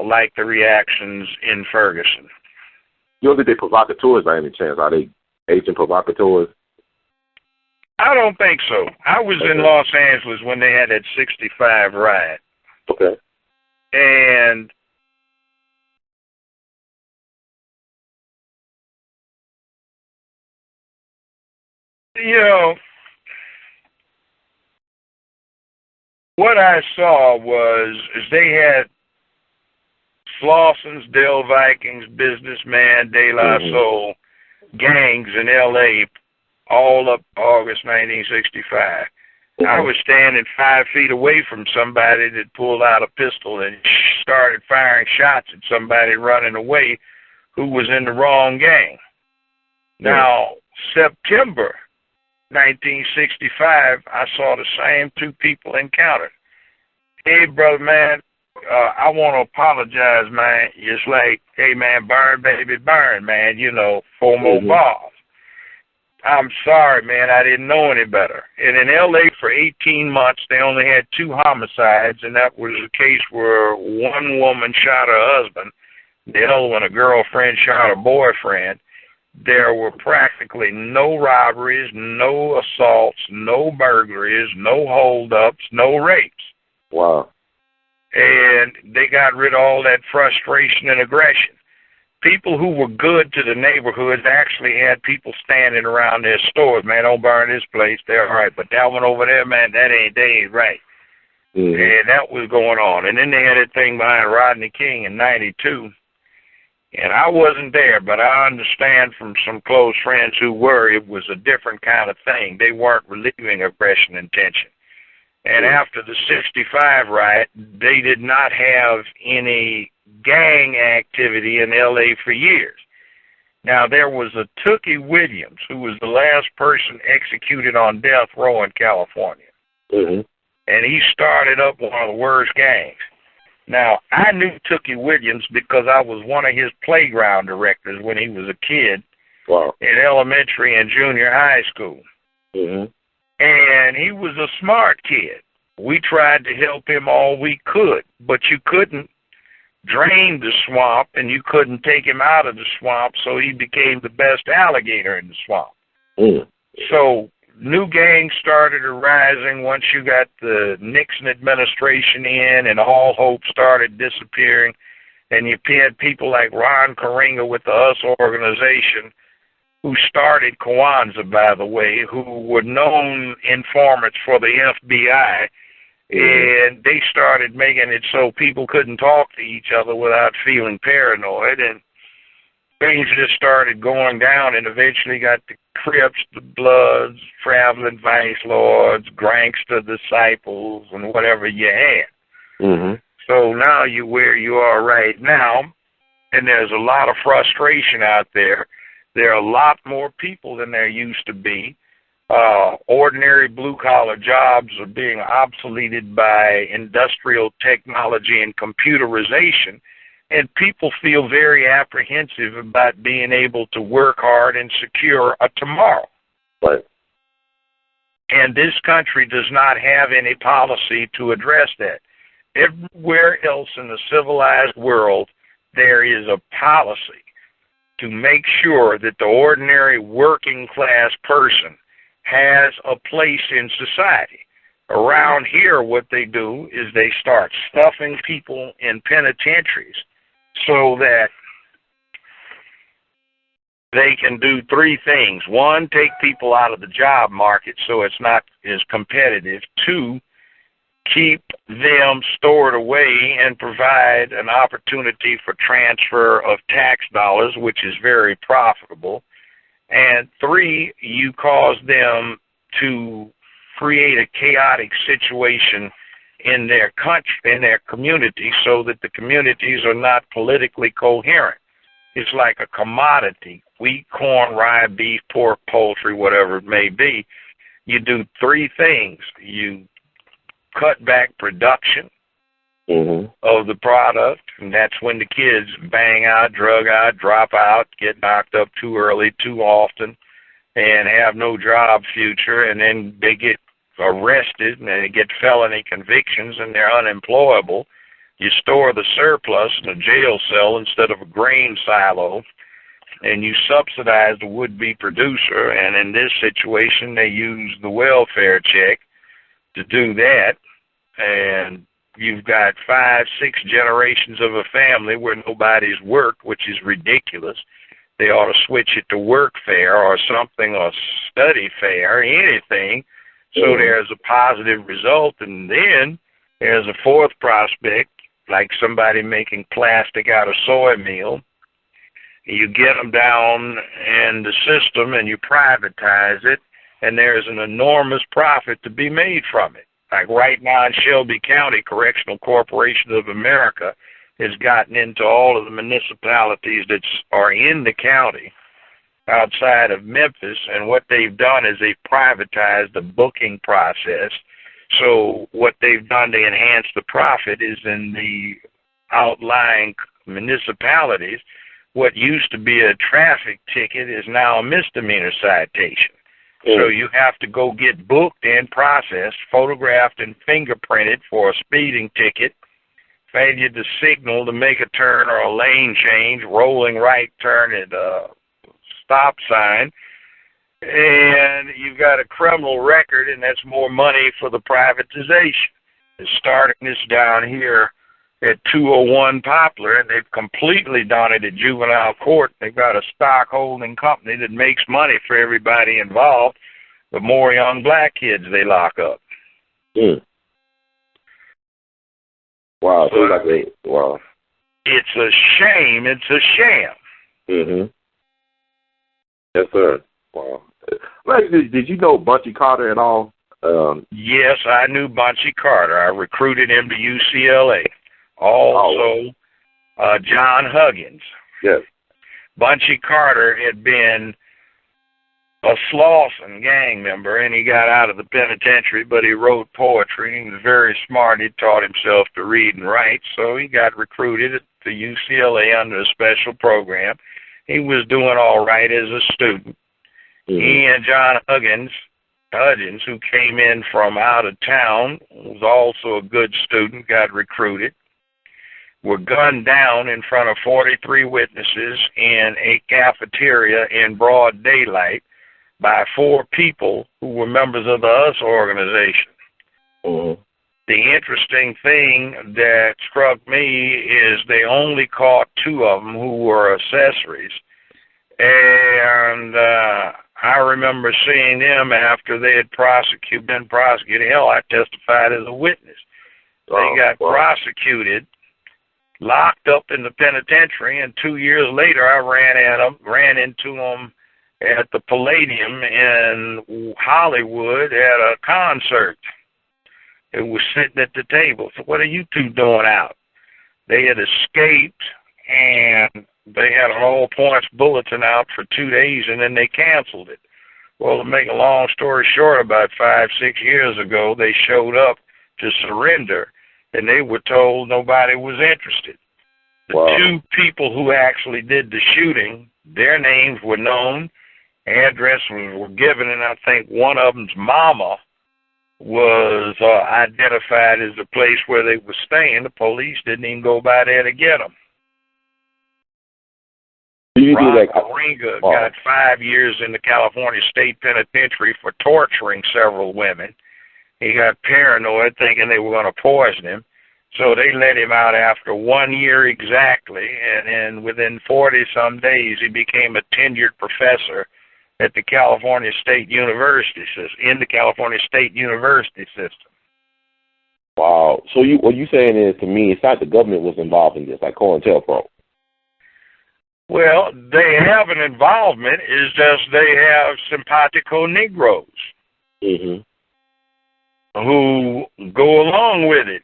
like the reactions in Ferguson. You don't think they're provocateurs by any chance? Are they agent provocateurs? I don't think so. I was in Los Angeles when they had that 65 riot. Okay. And you know, what I saw was they had Flossens, Dell Vikings, Businessman, De La Soul, gangs in L.A., all up August 1965. I was standing 5 feet away from somebody that pulled out a pistol and started firing shots at somebody running away who was in the wrong gang. Now, September 1965, I saw the same two people encountered. Hey, brother, man, I want to apologize, man. It's like, hey, man, burn, baby, burn, man, 4 more balls. I'm sorry, man, I didn't know any better. And in L.A. for 18 months, they only had 2 homicides, and that was a case where one woman shot her husband, the other one, a girlfriend, shot her boyfriend. There were practically no robberies, no assaults, no burglaries, no holdups, no rapes. Wow. And they got rid of all that frustration and aggression. People who were good to the neighborhoods actually had people standing around their stores. Man, don't burn this place. They're all right. But that one over there, man, they ain't right. And that was going on. And then they had that thing behind Rodney King in 92. And I wasn't there, but I understand from some close friends who were, it was a different kind of thing. They weren't relieving aggression and tension. And after the 65 riot, they did not have any gang activity in L.A. for years. Now, there was a Tookie Williams, who was the last person executed on death row in California. And he started up one of the worst gangs. Now, I knew Tookie Williams because I was one of his playground directors when he was a kid in elementary and junior high school. And he was a smart kid. We tried to help him all we could, but you couldn't drain the swamp and you couldn't take him out of the swamp, so he became the best alligator in the swamp. So new gangs started arising once you got the Nixon administration in, and all hope started disappearing, and you had people like Ron Karinga with the US organization, who started Kwanzaa, by the way, who were known informants for the FBI, and they started making it so people couldn't talk to each other without feeling paranoid, and things just started going down, and eventually got the Crips, the Bloods, Traveling Vice Lords, Gangster Disciples, and whatever you had. So now you're where you are right now, and there's a lot of frustration out there. There are a lot more people than there used to be. Ordinary blue-collar jobs are being obsoleted by industrial technology and computerization, and people feel very apprehensive about being able to work hard and secure a tomorrow. And this country does not have any policy to address that. Everywhere else in the civilized world, there is a policy to make sure that the ordinary working class person has a place in society. Around here, what they do is they start stuffing people in penitentiaries so that they can do 3 things. 1, take people out of the job market so it's not as competitive. 2, keep them stored away and provide an opportunity for transfer of tax dollars, which is very profitable. And 3, you cause them to create a chaotic situation in their country, in their community, so that the communities are not politically coherent. It's like a commodity: wheat, corn, rye, beef, pork, poultry, whatever it may be. You do 3 things. You cut back production of the product, and that's when the kids bang out, drug out, drop out, get knocked up too early, too often, and have no job future, and then they get arrested and they get felony convictions and they're unemployable. You store the surplus in a jail cell instead of a grain silo, and you subsidize the would-be producer, and in this situation they use the welfare check to do that, and you've got 5, 6 generations of a family where nobody's worked, which is ridiculous. They ought to switch it to work fair or something, or study fair, anything, so there's a positive result. And then there's a 4th prospect, like somebody making plastic out of soy meal. You get them down in the system and you privatize it, and there's an enormous profit to be made from it. Like right now in Shelby County, Correctional Corporation of America has gotten into all of the municipalities that are in the county outside of Memphis, and what they've done is they've privatized the booking process. So what they've done to enhance the profit is in the outlying municipalities, what used to be a traffic ticket is now a misdemeanor citation. So you have to go get booked and processed, photographed and fingerprinted for a speeding ticket, failure to signal to make a turn or a lane change, rolling right turn at a stop sign, and you've got a criminal record, and that's more money for the privatization. It's starting this down here at 201 Poplar, and they've completely done it at juvenile court. They've got a stock holding company that makes money for everybody involved. The more young black kids they lock up. Wow, wow. It's a shame. It's a sham. Yes, sir. Wow. Did you know Bunchy Carter at all? Yes, I knew Bunchy Carter. I recruited him to UCLA. Also, John Huggins. Yes. Bunchy Carter had been a Slauson gang member, and he got out of the penitentiary, but he wrote poetry. He was very smart. He taught himself to read and write, so he got recruited to UCLA under a special program. He was doing all right as a student. He and John Huggins, who came in from out of town, was also a good student, got recruited, were gunned down in front of 43 witnesses in a cafeteria in broad daylight by 4 people who were members of the US organization. The interesting thing that struck me is they only caught 2 of them who were accessories, and I remember seeing them after they had been prosecuted. Hell, I testified as a witness. They got prosecuted, locked up in the penitentiary, and 2 years later I ran into them at the Palladium in Hollywood at a concert. It was sitting at the table. So what are you 2 doing out? They had escaped, and they had an all-points bulletin out for 2 days, and then they canceled it. Well, to make a long story short, about 5-6 years ago, they showed up to surrender, and they were told nobody was interested. The 2 people who actually did the shooting, their names were known, addresses were given, and I think one of them's mama was identified as the place where they were staying. The police didn't even go by there to get them. Ron Karinga got 5 years in the California State Penitentiary for torturing several women. He got paranoid, thinking they were going to poison him. So they let him out after 1 year exactly, and then within 40-some days, he became a tenured professor at the California State University system, system. Wow. So what you saying is, to me, it's not the government was involved in this, like COINTELPRO. Well, they have an involvement. It's just they have simpatico Negroes who go along with it.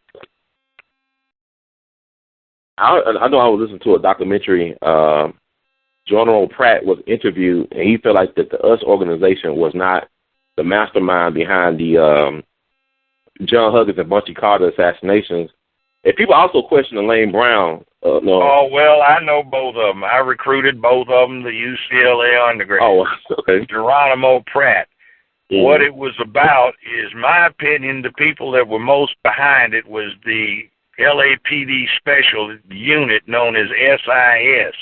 I know I was listening to a documentary. General Pratt was interviewed, and he felt like that the US organization was not the mastermind behind the John Huggins and Bunchy Carter assassinations. And people also question Elaine Brown. No. Oh, well, I know both of them. I recruited both of them to UCLA undergrad. Oh, okay. Geronimo Pratt. What it was about is, my opinion, the people that were most behind it was the LAPD special unit known as SIS.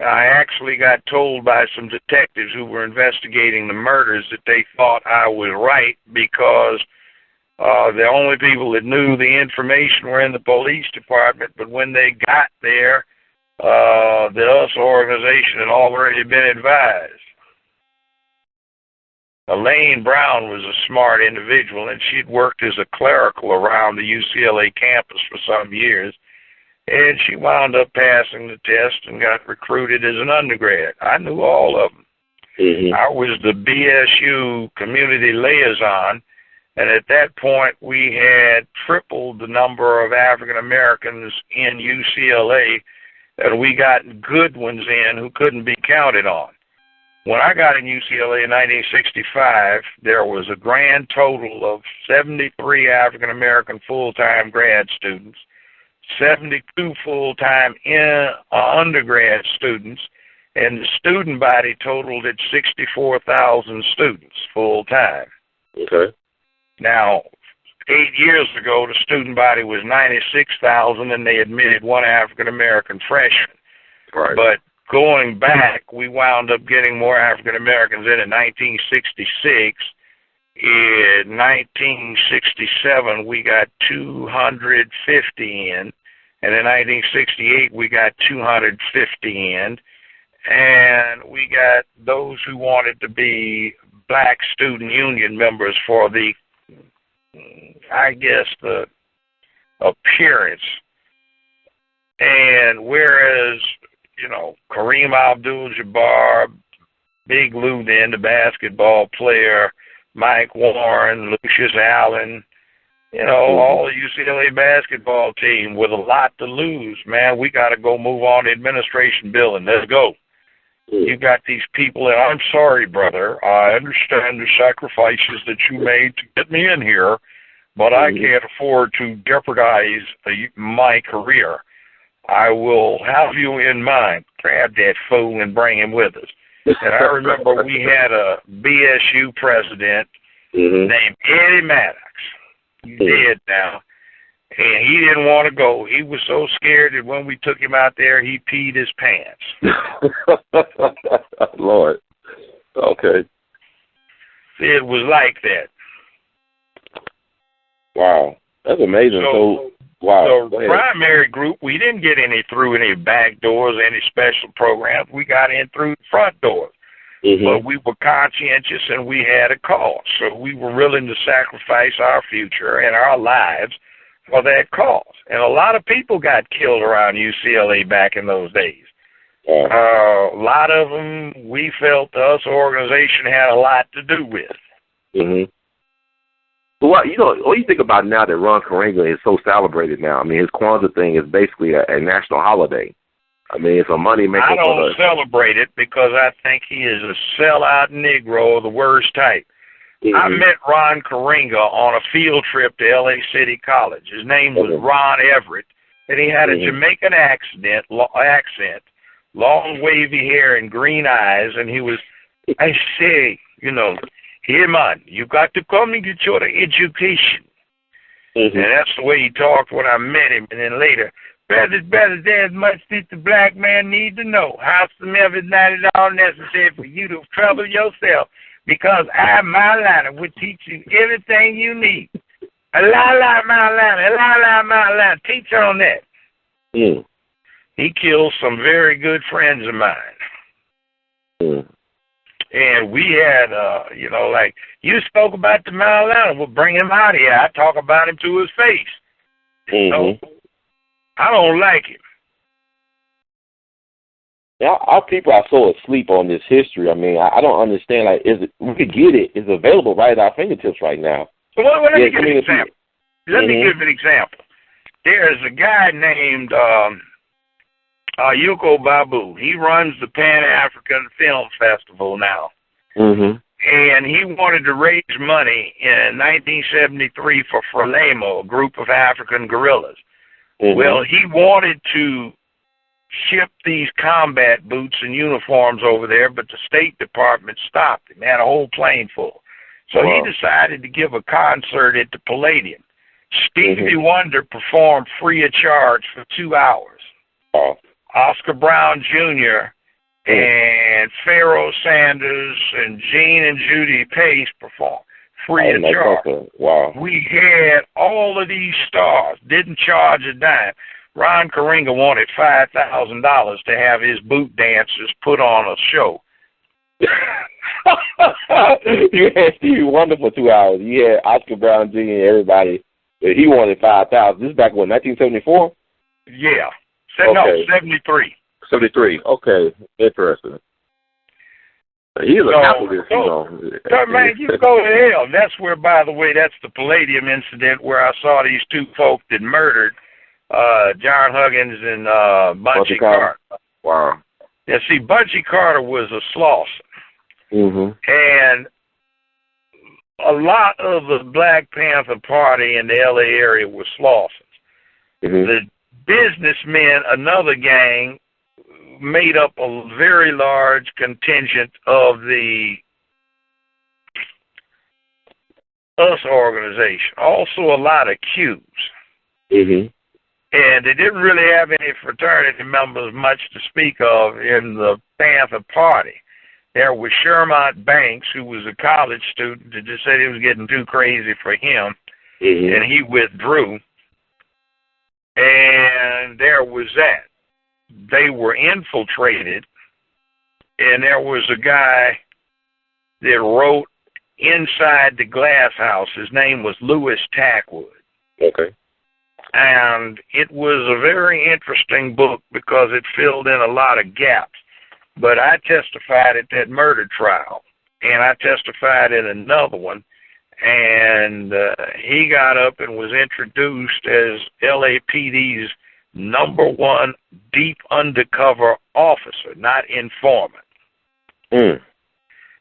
I actually got told by some detectives who were investigating the murders that they thought I was right, because the only people that knew the information were in the police department, but when they got there, the US organization had already been advised. Elaine Brown was a smart individual, and she'd worked as a clerical around the UCLA campus for some years, and she wound up passing the test and got recruited as an undergrad. I knew all of them. I was the BSU community liaison, and at that point we had tripled the number of African Americans in UCLA, and we got good ones in who couldn't be counted on. When I got in UCLA in 1965, there was a grand total of 73 African American full-time grad students, 72 full-time undergrad students, and the student body totaled at 64,000 students full-time. Okay. Now, 8 years ago, the student body was 96,000, and they admitted one African-American freshman. Right. But going back, we wound up getting more African-Americans in 1966. In 1967, we got 250 in, and in 1968, we got 250 in, and we got those who wanted to be Black Student Union members for the, I guess, the appearance. And whereas, you know, Kareem Abdul-Jabbar, Big Lou then, the basketball player, Mike Warren, Lucius Allen, you know, all the UCLA basketball team with a lot to lose, man. We got to go move on to administration building. Let's go. You got these people, and I'm sorry, brother. I understand the sacrifices that you made to get me in here, but I can't afford to jeopardize my career. I will have you in mind. Grab that fool and bring him with us. And I remember we had a BSU president named Eddie Maddox. He's dead now. And he didn't want to go. He was so scared that when we took him out there, he peed his pants. Lord. Okay. It was like that. Wow. That's amazing. So wow. The primary group, we didn't get any through any back doors, any special programs. We got in through the front doors. But we were conscientious and we had a cause. So we were willing to sacrifice our future and our lives for that cause. And a lot of people got killed around UCLA back in those days. A lot of them, we felt the US organization had a lot to do with. But what you think about now that Ron Karenga is so celebrated now? I mean, his Kwanzaa thing is basically a national holiday. I mean, it's a money maker. I don't celebrate it because I think he is a sellout Negro of the worst type. I met Ron Karenga on a field trip to L.A. City College. His name was Ron Everett, and he had a Jamaican accent, long wavy hair and green eyes, and he was, I say, you know, hey, man, you got to come and get your education. And that's the way he talked when I met him. And then later, brothers, there's much that the black man need to know. House the Memphis not at all necessary for you to trouble yourself, because I, Maulana, will teach you everything you need. Allah, Maulana, teach on that. He killed some very good friends of mine. And we had, you know, like, you spoke about the Maulana, we'll bring him out here. I talk about him to his face. So, I don't like him. Yeah, our people are so asleep on this history. I mean, I don't understand. Like, we could get it. It's available right at our fingertips right now. So let me give you an example. Let me give an example. There's a guy named Yuko Babu. He runs the Pan-African Film Festival now. And he wanted to raise money in 1973 for Frelimo, a group of African guerrillas. Well, he wanted to ship these combat boots and uniforms over there, but the State Department stopped him. They had a whole plane full. So he decided to give a concert at the Palladium. Stevie Wonder performed free of charge for 2 hours. Oscar Brown Jr. and Pharaoh Sanders and Gene and Judy Pace performed free of charge. We had all of these stars, didn't charge a dime. Ron Karenga wanted $5,000 to have his boot dancers put on a show. You had Stevie Wonder for 2 hours. You had Oscar Brown Jr. and everybody. He wanted 5,000. This is back in 1974? Yeah. Okay. No, 73. 73. Okay. Interesting. He's a capitalist, you know. So, man, you go to hell. That's where, by the way, that's the Palladium incident where I saw these two folks that murdered John Huggins and Bunchy Carter. Wow. Yeah, see, Bunchy Carter was a Slauson. Mm-hmm. And a lot of the Black Panther Party in the L.A. area was Slausons. Mm-hmm. The businessmen, another gang, made up a very large contingent of the US organization. Also a lot of Qs. Mm-hmm. And they didn't really have any fraternity members much to speak of in the Panther Party. There was Shermont Banks, who was a college student, that just said it was getting too crazy for him, Mm-hmm. and he withdrew. And there was that. They were infiltrated, and there was a guy that wrote Inside the Glass House. His name was Louis Tackwood. Okay. And it was a very interesting book because it filled in a lot of gaps. But I testified at that murder trial, and I testified in another one, and he got up and was introduced as LAPD's #1 deep undercover officer, not informant. Mm.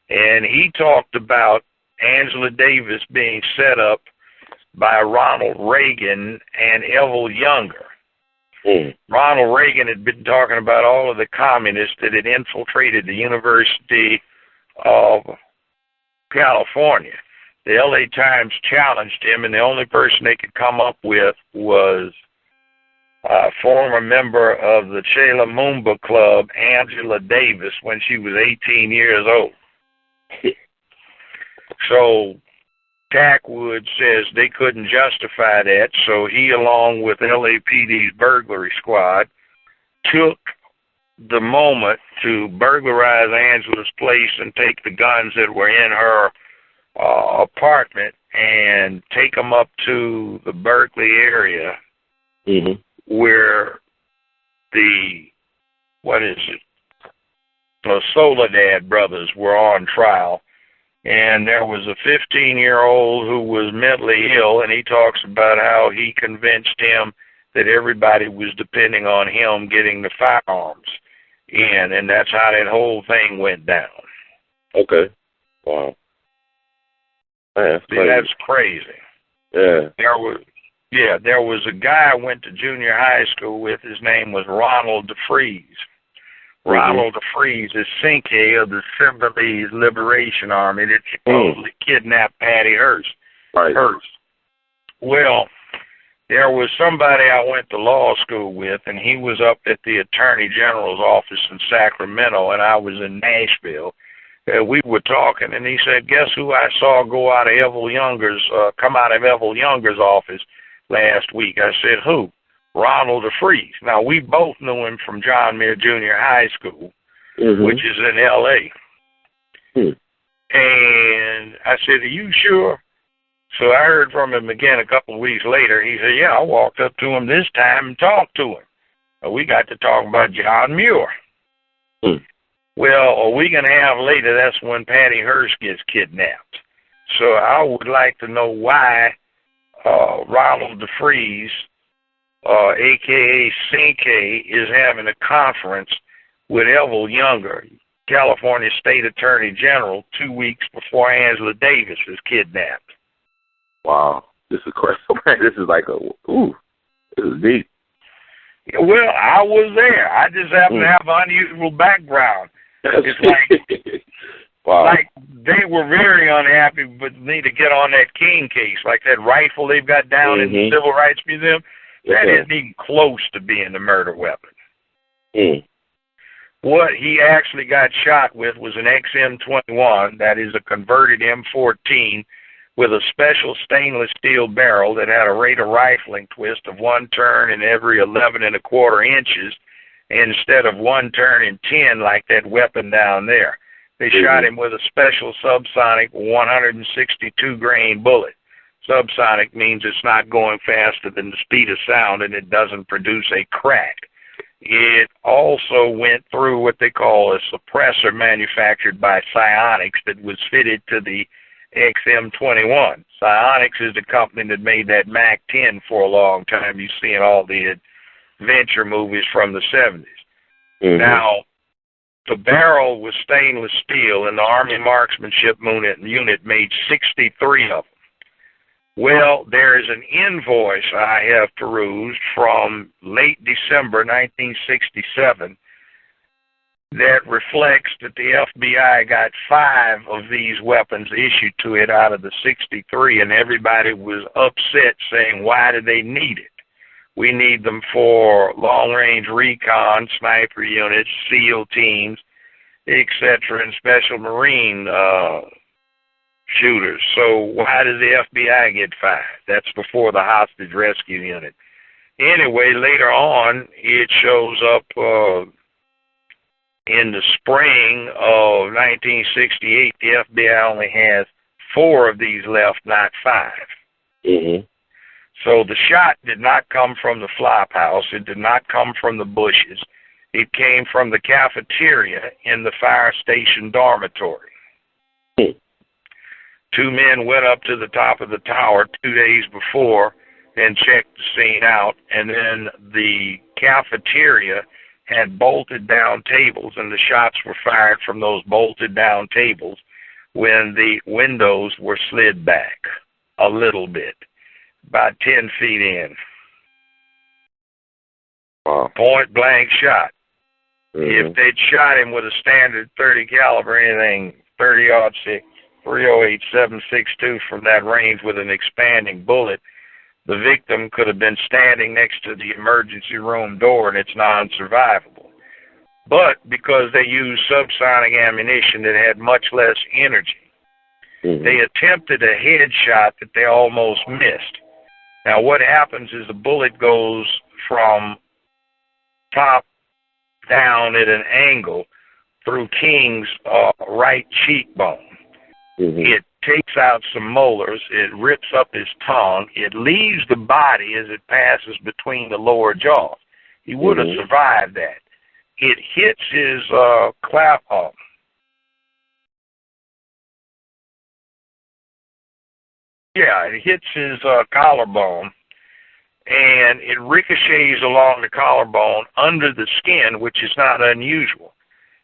And he talked about Angela Davis being set up by Ronald Reagan and A.L.L. Younger. Mm. Ronald Reagan had been talking about all of the communists that had infiltrated the University of California. The L.A. Times challenged him, and the only person they could come up with was a former member of the Che Lumumba Club, Angela Davis, when she was 18 years old. So Tackwood says they couldn't justify that, so he, along with LAPD's burglary squad, took the moment to burglarize Angela's place and take the guns that were in her apartment and take them up to the Berkeley area, Mm-hmm. where the Soledad brothers were on trial. And there was a 15-year-old who was mentally ill, and he talks about how he convinced him that everybody was depending on him getting the firearms in, and that's how that whole thing went down. Okay. Wow. Man, That's crazy. Yeah. There was a guy I went to junior high school with. His name was Ronald DeFries. Mm-hmm. Ronald DeFries is Sinke of the Symbionese Liberation Army that supposedly kidnapped Patty Hearst. Right. Well, there was somebody I went to law school with, and he was up at the Attorney General's office in Sacramento, and I was in Nashville. We were talking, and he said, "Guess who I saw go out of come out of L.L. Younger's office last week?" I said, "Who?" "Ronald DeFries." Now, we both knew him from John Muir Junior High School, Mm-hmm. which is in L.A. Mm. And I said, "Are you sure?" So I heard from him again a couple of weeks later. He said, "Yeah, I walked up to him this time and talked to him. And we got to talk about John Muir." Mm. Well, a week and a half later, that's when Patty Hearst gets kidnapped. So I would like to know why Ronald DeFries, a.k.a. Sinke, is having a conference with L.L. Younger, California State Attorney General, 2 weeks before Angela Davis is kidnapped. Wow. This is crazy. This is like this is deep. Well, I was there. I just happen to have an unusual background. It's like, wow. like they were very unhappy, but need to get on that King case, like that rifle they've got down in the Civil Rights Museum. That isn't even close to being a murder weapon. Mm. What he actually got shot with was an XM21, that is a converted M14, with a special stainless steel barrel that had a rate of rifling twist of 1 turn in every 11 1/4 inches, instead of 1 turn in 10 like that weapon down there. They shot him with a special subsonic 162 grain bullet. Subsonic means it's not going faster than the speed of sound, and it doesn't produce a crack. It also went through what they call a suppressor manufactured by Psionics that was fitted to the XM21. Psionics is the company that made that MAC-10 for a long time. You see in all the adventure movies from the 70s. Now, the barrel was stainless steel, and the Army Marksmanship Unit made 63 of them. Well, there is an invoice I have perused from late December 1967 that reflects that the FBI got 5 of these weapons issued to it out of the 63, and everybody was upset saying, why do they need it? We need them for long-range recon, sniper units, SEAL teams, etc., and Special Marine shooters. So why does the FBI get 5? That's before the hostage rescue unit. Anyway, later on, it shows up in the spring of 1968. The FBI only has 4 of these left, not 5. So the shot did not come from the flop house. It did not come from the bushes. It came from the cafeteria in the fire station dormitory. 2 men went up to the top of the tower 2 days before and checked the scene out, and then the cafeteria had bolted down tables, and the shots were fired from those bolted down tables when the windows were slid back a little bit, about 10 feet in. Wow. Point blank shot. If they'd shot him with a standard 30 caliber, anything 30-06, 308, 7.62 from that range with an expanding bullet, the victim could have been standing next to the emergency room door, and it's non-survivable. But because they used subsonic ammunition that had much less energy, they attempted a headshot that they almost missed. Now, what happens is the bullet goes from top down at an angle through King's right cheekbone. It takes out some molars, it rips up his tongue, it leaves the body as it passes between the lower jaws. He would have survived that. It hits his it hits his collarbone, and it ricochets along the collarbone under the skin, which is not unusual.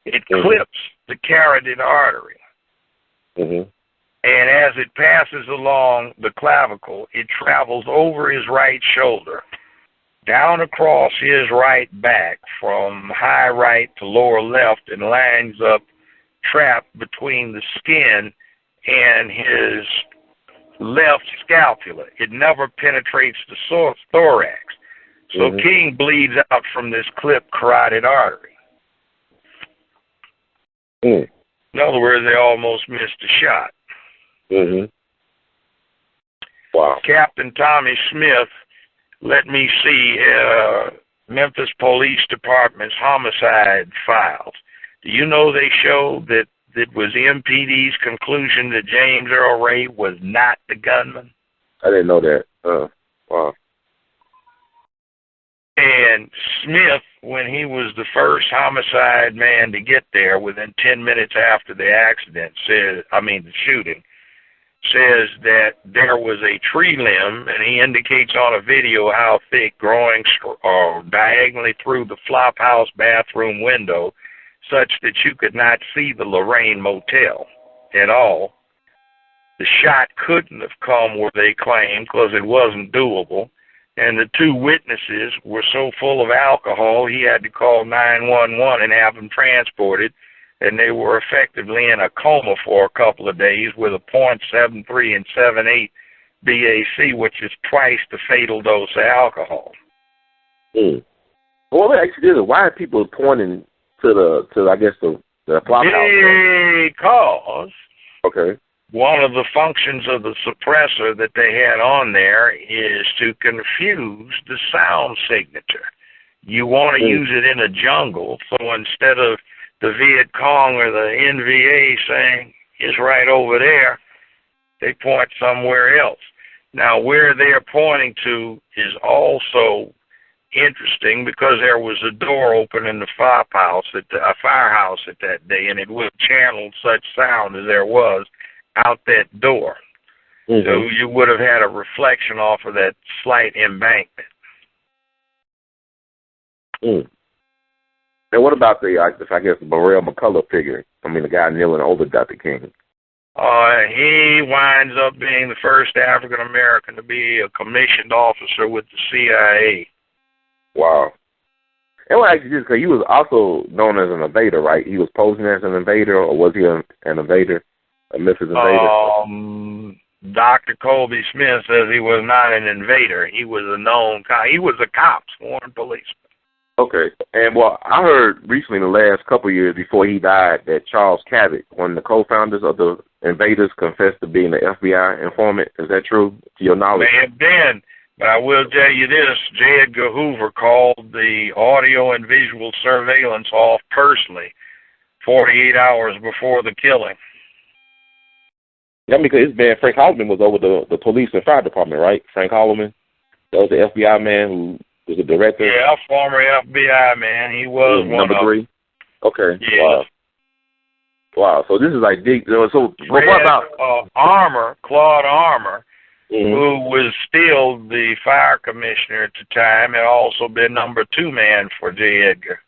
It clips the carotid artery. And as it passes along the clavicle, it travels over his right shoulder, down across his right back from high right to lower left, and lines up trapped between the skin and his left scapula. It never penetrates the thorax. So King bleeds out from this clipped carotid artery. In other words, they almost missed a shot. Wow. Captain Tommy Smith, let me see Memphis Police Department's homicide files. Do you know they show that it was MPD's conclusion that James Earl Ray was not the gunman? I didn't know that. Wow. And Smith, when he was the first homicide man to get there within 10 minutes after the accident, the shooting, says that there was a tree limb, and he indicates on a video how thick, growing diagonally through the flop house bathroom window, such that you could not see the Lorraine Motel at all. The shot couldn't have come where they claimed because it wasn't doable. And the 2 witnesses were so full of alcohol, he had to call 911 and have them transported. And they were effectively in a coma for a couple of days with a .73 and 7.8 BAC, which is twice the fatal dose of alcohol. Well, actually, why are people pointing to the flop house? Because one of the functions of the suppressor that they had on there is to confuse the sound signature. You want to use it in a jungle, so instead of the Viet Cong or the NVA saying it's right over there, they point somewhere else. Now, where they're pointing to is also interesting because there was a door open in the firehouse at that day, and it would have channeled such sound as there was out that door. Mm-hmm. So you would have had a reflection off of that slight embankment. Mm. And what about the Burrell McCullough figure? I mean, the guy kneeling over Dr. King. He winds up being the first African American to be a commissioned officer with the CIA. Wow. And what actually just because he was also known as an invader, right? He was posing as an invader, or was he an invader, a Memphis invader? Dr. Colby Smith says he was not an invader. He was a known cop. He was a cop, sworn policeman. Okay. And, well, I heard recently in the last couple of years before he died that Charles Cabot, one of the co-founders of the Invaders, confessed to being the FBI informant. Is that true, to your knowledge? May have been, but I will tell you this. J. Edgar Hoover called the audio and visual surveillance off personally 48 hours before the killing. Yeah, because his man, Frank Holloman, was over the police and fire department, right? Frank Holloman? That was the FBI man who was the director? Yeah, former FBI man. He was one number 3? Okay. Yeah. Wow. So this is like big. So what about Claude Armour, mm-hmm. who was still the fire commissioner at the time, had also been number 2 man for J. Edgar.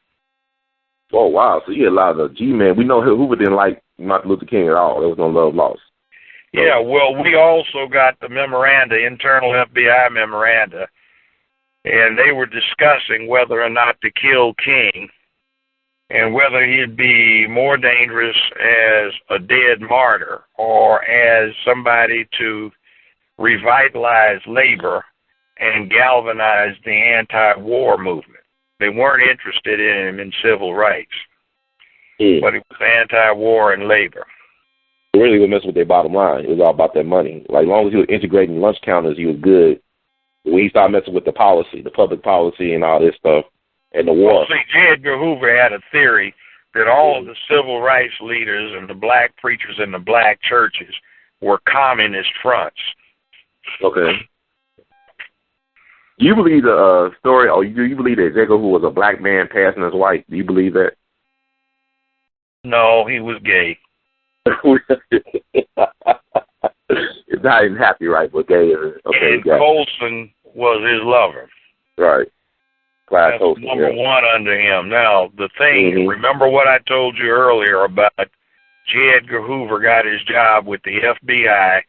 Oh, wow. So you had a lot of G-men. We know Hoover didn't like Martin Luther King at all. There was no love lost. So. Yeah, well, we also got the memoranda, internal FBI memoranda, and they were discussing whether or not to kill King and whether he'd be more dangerous as a dead martyr or as somebody to revitalize labor and galvanize the anti-war movement. They weren't interested in him in civil rights, but it was anti-war and labor. It really would mess with their bottom line. It was all about that money. Like, as long as he was integrating lunch counters, he was good. When he started messing with the policy, the public policy and all this stuff, and the war. Well, see, J. Edgar Hoover had a theory that all of the civil rights leaders and the black preachers in the black churches were communist fronts. Okay. Do you believe the story, or do you believe that J. Edgar Hoover was a black man passing as white? Do you believe that? No, he was gay. It's not even happy, right? But gay. Okay, and Colson was his lover. Right. That's number 1 under him. Now, the thing, remember what I told you earlier about J. Edgar Hoover got his job with the FBI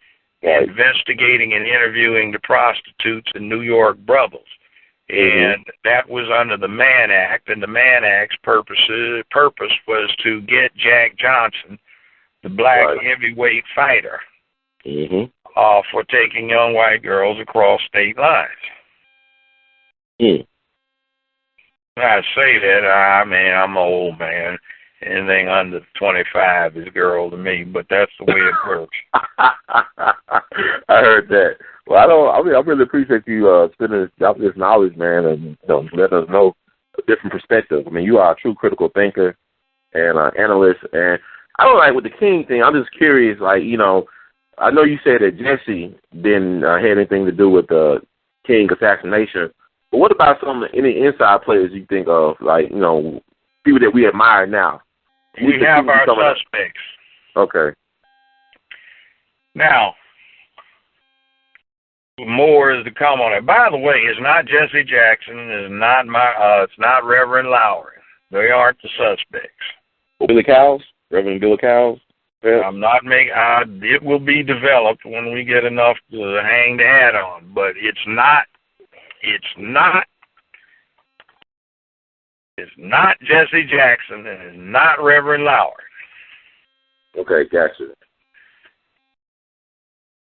investigating and interviewing the prostitutes in New York brothels. And that was under the Mann Act, and the Mann Act's purpose was to get Jack Johnson, the black heavyweight fighter, for taking young white girls across state lines. I say that, I'm an old man. Anything under 25 is girl to me, but that's the way it works. I heard that. Well, I really appreciate you spending this knowledge, man, and letting us know a different perspective. I mean, you are a true critical thinker and an analyst, and I don't like with the King thing. I'm just curious, like, I know you said that Jesse didn't have anything to do with the King assassination, but what about any inside players you think of, like, people that we admire now? We have our suspects. Okay. Now, more is to come on it. By the way, it's not Jesse Jackson. It's not Reverend Lowry. They aren't the suspects. Billy Cowles? Reverend Billy Cowles? Yeah. I'm not making. It will be developed when we get enough to hang the hat on. But it's not Jesse Jackson, and it's not Reverend Lowry. Okay, gotcha.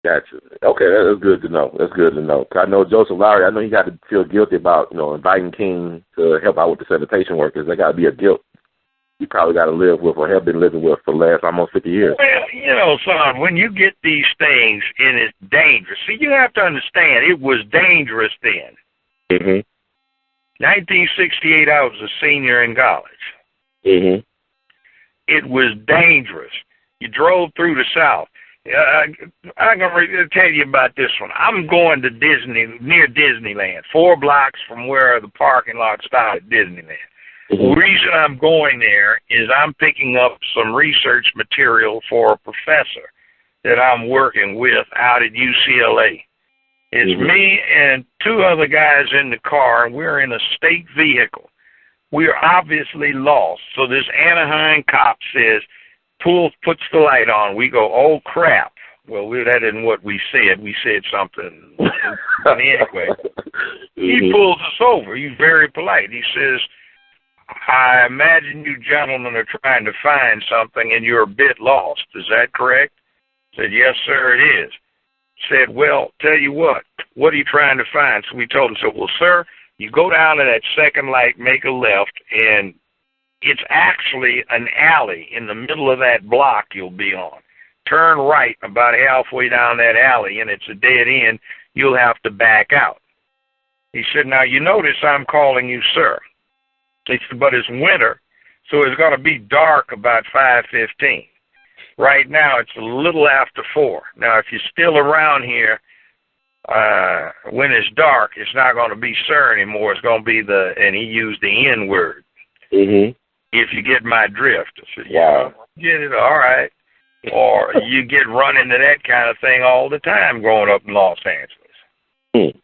Okay, that's good to know. I know Joseph Lowry. I know he got to feel guilty about inviting King to help out with the sanitation workers. There got to be a guilt he probably got to live with or have been living with for the last almost 50 years. Well, son, when you get these things and it's dangerous, see, you have to understand it was dangerous then. 1968, I was a senior in college. It was dangerous. You drove through the South. I'm going to tell you about this one. I'm going to near Disneyland, 4 blocks from where the parking lot started, Disneyland. The reason I'm going there is I'm picking up some research material for a professor that I'm working with out at UCLA. It's me and 2 other guys in the car, and we're in a state vehicle. We're obviously lost. So this Anaheim cop says, puts the light on. We go, oh, crap. Well, that isn't what we said. We said something. Anyway, he pulls us over. He's very polite. He says, I imagine you gentlemen are trying to find something and you're a bit lost. Is that correct? I said, yes, sir, it is. Said, well, tell you what are you trying to find? So we told him, so, well, sir, you go down to that second light, make a left, and it's actually an alley in the middle of that block you'll be on. Turn right about halfway down that alley, and it's a dead end. You'll have to back out. He said, now, you notice I'm calling you sir. He said, but it's winter, so it's going to be dark about 5:15. Right now, it's a little after 4. Now, if you're still around here when it's dark, it's not going to be sir anymore. It's going to be and he used the N word. If you get my drift. I said, yeah, get it, all right. Or you get run into that kind of thing all the time growing up in Los Angeles.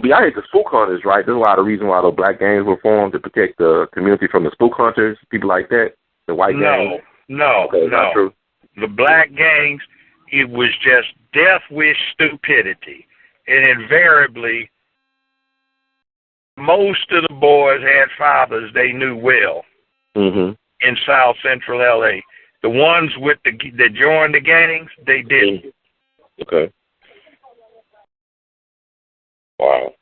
Yeah, I hate the spook hunters, right? There's a lot of reason why the black gangs were formed to protect the community from the spook hunters, people like that, the white gangs. No. Not true. The black gangs, it was just death wish stupidity. And invariably, most of the boys had fathers they knew well in South Central L.A. The ones that joined the gangs, they didn't. Okay. Wow.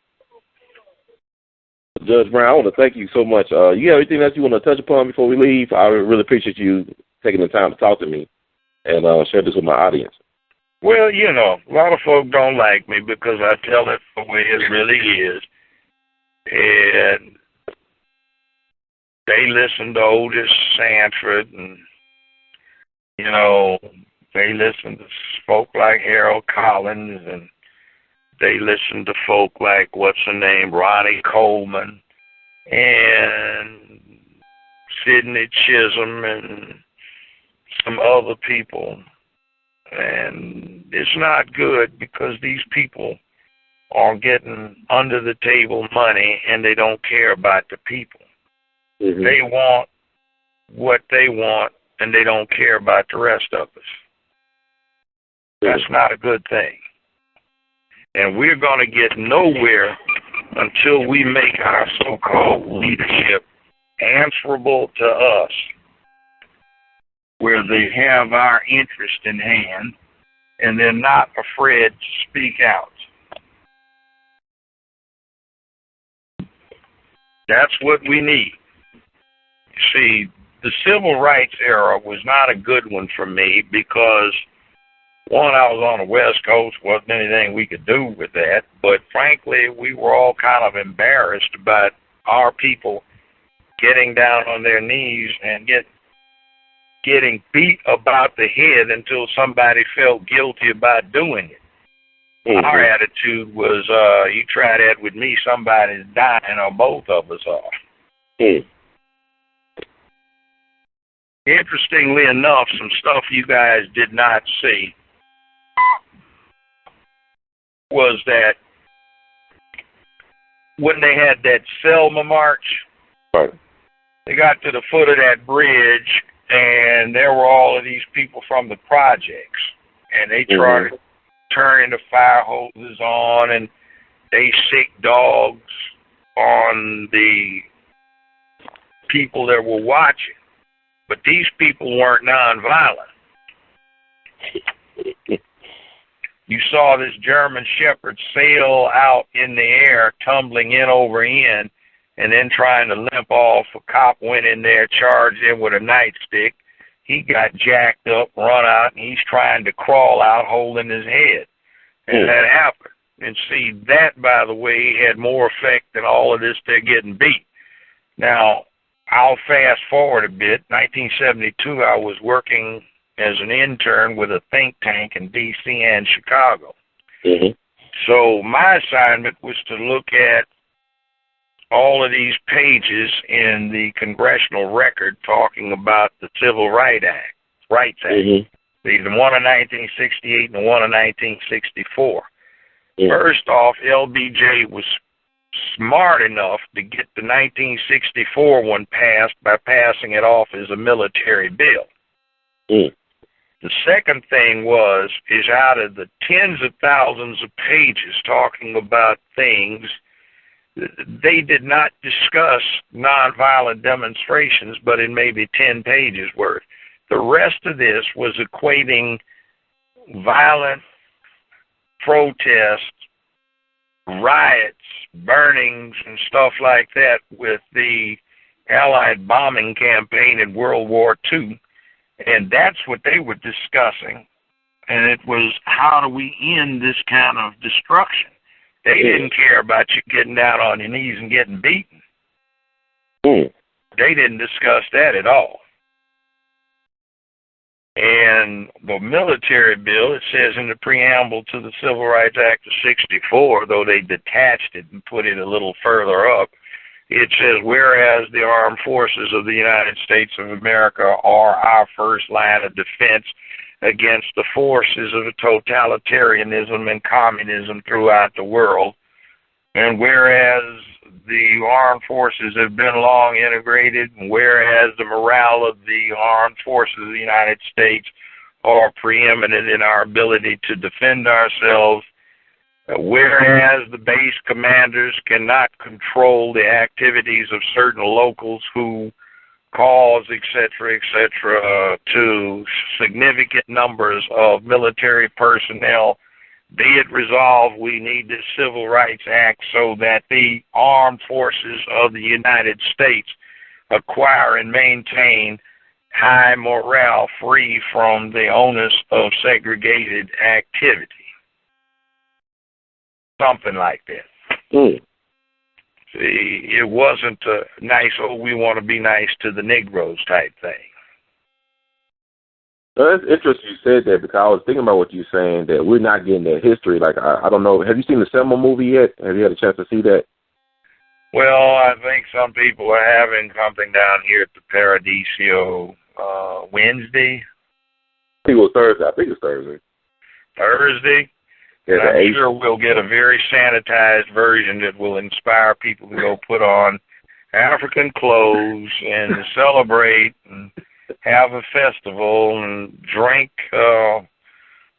Judge Brown, I want to thank you so much. You have anything else you want to touch upon before we leave? I really appreciate you taking the time to talk to me and share this with my audience. Well, you know, a lot of folk don't like me because I tell it the way it really is. And they listen to Otis Sanford and, you know, they listen to folk like Harold Collins and they listen to folk like, what's her name, Ronnie Coleman and Sidney Chisholm and some other people. And it's not good because these people are getting under the table money and they don't care about the people. They want what they want and they don't care about the rest of us. That's not a good thing. And we're going to get nowhere until we make our so-called leadership answerable to us, where they have our interest in hand and they're not afraid to speak out. That's what we need. You see, the civil rights era was not a good one for me because, one, I was on the West Coast, wasn't anything we could do with that, but frankly, we were all kind of embarrassed about our people getting down on their knees and getting beat about the head until somebody felt guilty about doing it. Our attitude was, you try that with me, somebody's dying or both of us are. Interestingly enough, some stuff you guys did not see was that when they had that Selma march, they got to the foot of that bridge, and there were all of these people from the projects, and they started turning the fire hoses on, and they sick dogs on the people that were watching. But these people weren't nonviolent. You saw this German Shepherd sail out in the air, tumbling in over end, and then trying to limp off. A cop went in there, charged him with a nightstick. He got jacked up, run out, and he's trying to crawl out holding his head. And that happened. And see, that, by the way, had more effect than all of this they're getting beat. Now, I'll fast forward a bit. 1972, I was working as an intern with a think tank in D.C. and Chicago. Mm-hmm. So my assignment was to look at all of these pages in the congressional record talking about the Civil Rights Act. Mm-hmm. The one in 1968 and the one in 1964. Yeah. First off, LBJ was smart enough to get the 1964 one passed by passing it off as a military bill. Mm. The second thing is out of the tens of thousands of pages talking about things, they did not discuss nonviolent demonstrations, but in maybe 10 pages worth. The rest of this was equating violent protests, riots, burnings, and stuff like that with the Allied bombing campaign in World War II. And that's what they were discussing. And it was, how do we end this kind of destruction? They didn't care about you getting down on your knees and getting beaten. Mm. They didn't discuss that at all. And the military bill, it says in the preamble to the Civil Rights Act of 64, though they detached it and put it a little further up, it says, whereas the armed forces of the United States of America are our first line of defense against the forces of totalitarianism and communism throughout the world, and whereas the armed forces have been long integrated, and whereas the morale of the armed forces of the United States are preeminent in our ability to defend ourselves, whereas the base commanders cannot control the activities of certain locals who cause, etc., to significant numbers of military personnel, be it resolved, we need this Civil Rights Act so that the armed forces of the United States acquire and maintain high morale free from the onus of segregated activity. Something like that. Mm. See, it wasn't a nice, we want to be nice to the Negroes type thing. Well, it's interesting you said that, because I was thinking about what you're saying, that we're not getting that history. Like, I don't know, have you seen the Selma movie yet? Have you had a chance to see that? Well, I think some people are having something down here at the Paradiso Wednesday. I think it was Thursday. I think it's Thursday. Thursday? Yeah, I'm sure we'll get a very sanitized version that will inspire people to go put on African clothes and celebrate and have a festival and drink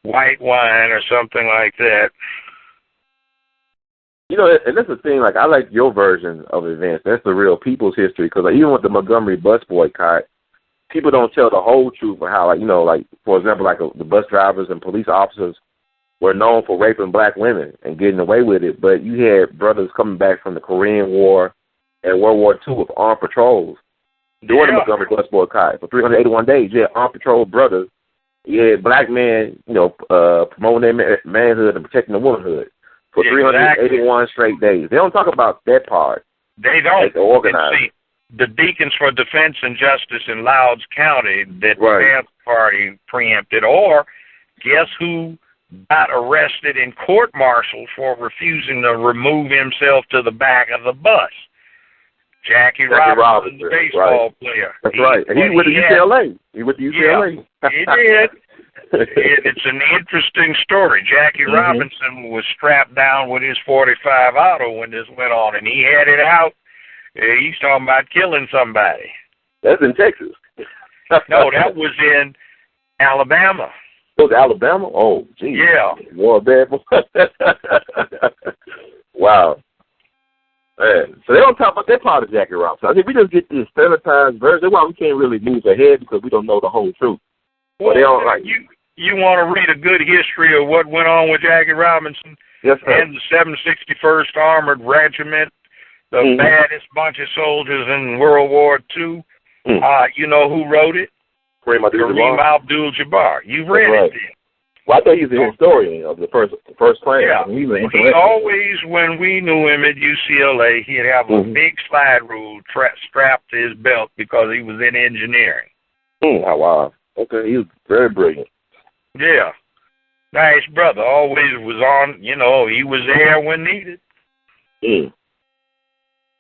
white wine or something like that. You know, and that's the thing, like, I like your version of events. That's the real people's history, because like, even with the Montgomery bus boycott, people don't tell the whole truth of how, like, you know, like, for example, like the bus drivers and police officers were known for raping black women and getting away with it, but you had brothers coming back from the Korean War and World War II with armed patrols during the Montgomery bus boycott. For 381 days, you had armed patrol brothers. You had black men, you know, promoting their manhood and protecting the womanhood for 381 straight days. They don't talk about that part. They don't. Like the organizers. See, the Deacons for Defense and Justice in Louds County that the Panther Party preempted, or guess who got arrested in court-martial for refusing to remove himself to the back of the bus? Jackie Robinson, the baseball player. That's right. And he went to UCLA. He went to UCLA. Yeah, he did. It's an interesting story. Jackie Robinson was strapped down with his .45 auto when this went on, and he had it out. He's talking about killing somebody. That's in Texas. No, that was in Alabama. It was Alabama? Oh, geez. Yeah. More bad boy. Wow. Man. So they don't talk about that part of Jackie Robinson. I think we just get this sanitized version. That's why we can't really move ahead, because we don't know the whole truth. Well, they don't, like, you want to read a good history of what went on with Jackie Robinson? Yes, sir. And the 761st Armored Regiment, the baddest bunch of soldiers in World War II. You know who wrote it? Kareem Abdul-Jabbar. You've read it then. Well, I thought he was a historian of the first class. Yeah. I mean, He always, when we knew him at UCLA, he'd have a big slide rule strapped to his belt because he was in engineering. Oh, wow. Okay, he was very brilliant. Yeah. Nice brother. Always was on, he was there when needed.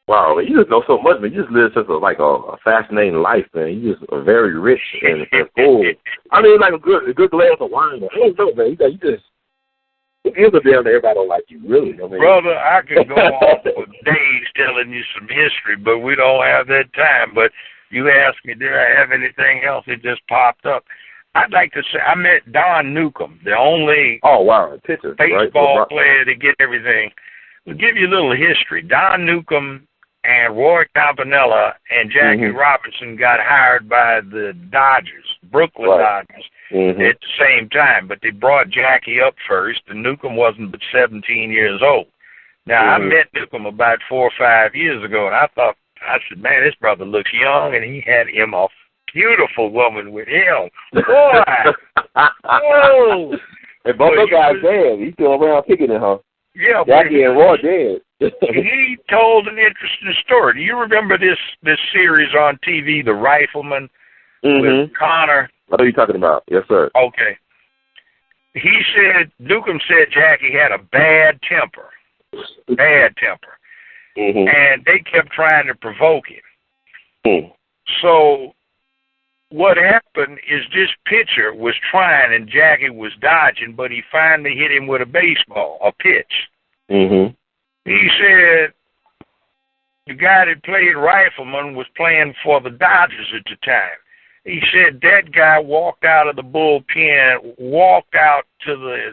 Wow, man, you just know so much, man. You just live such a fascinating life, man. You just are very rich and full. I mean, like a good glass of wine. I don't know, man. You just it gives a damn that everybody don't like you, really. I mean, brother, I could go on for days telling you some history, but we don't have that time. But you asked me, did I have anything else? It just popped up. I'd like to say I met Don Newcomb, the only pitcher, baseball player to get everything. We'll give you a little history. Don Newcomb and Roy Campanella and Jackie Robinson got hired by the Dodgers, Brooklyn Dodgers, at the same time. But they brought Jackie up first, and Newcomb wasn't but 17 years old. Now, I met Newcomb about 4 or 5 years ago, and I said, man, this brother looks young, and he had him a beautiful woman with him. Boy! Oh! And both those guys dead. He's still around kicking it, huh? Yeah, Jackie and Roy dead. He told an interesting story. Do you remember this series on TV, The Rifleman, with Connor? I know you're talking about. Yes, sir. Okay. Newcomb said Jackie had a bad temper. Bad temper. And they kept trying to provoke him. So what happened is this pitcher was trying and Jackie was dodging, but he finally hit him with a pitch. He said the guy that played Rifleman was playing for the Dodgers at the time. He said that guy walked out of the bullpen, walked out to the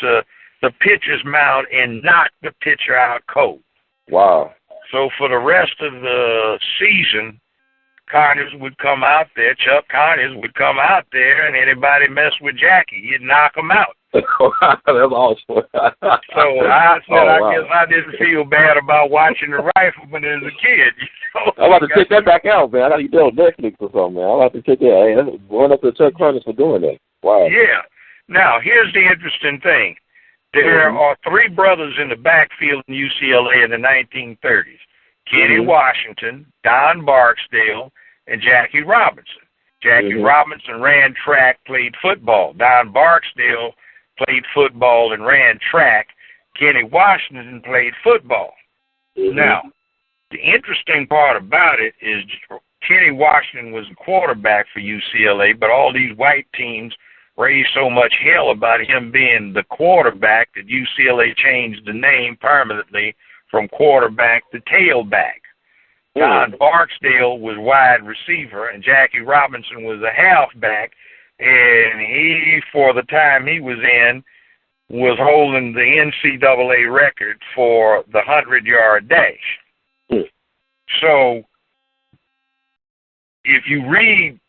to the pitcher's mound and knocked the pitcher out cold. Wow. So for the rest of the season, Connors would come out there, Chuck Connors would come out there, and anybody mess with Jackie, he'd knock him out. That's awesome. So I said, I guess I didn't feel bad about watching The Rifleman as a kid. I'm about to check that back out, man. I got you on Netflix or something, man. I'm about to check that out. Hey, that's going up to Chuck Connors for doing that. Wow. Yeah. Now, here's the interesting thing. There are 3 brothers in the backfield in UCLA in the 1930s. Kenny Washington, Don Barksdale, and Jackie Robinson. Jackie Robinson ran track, played football. Don Barksdale played football and ran track. Kenny Washington played football. Now, the interesting part about it is Kenny Washington was the quarterback for UCLA, but all these white teams raised so much hell about him being the quarterback that UCLA changed the name permanently from quarterback to tailback. Don Barksdale was wide receiver, and Jackie Robinson was a halfback, and he, for the time he was in, was holding the NCAA record for the 100-yard dash. So, if you read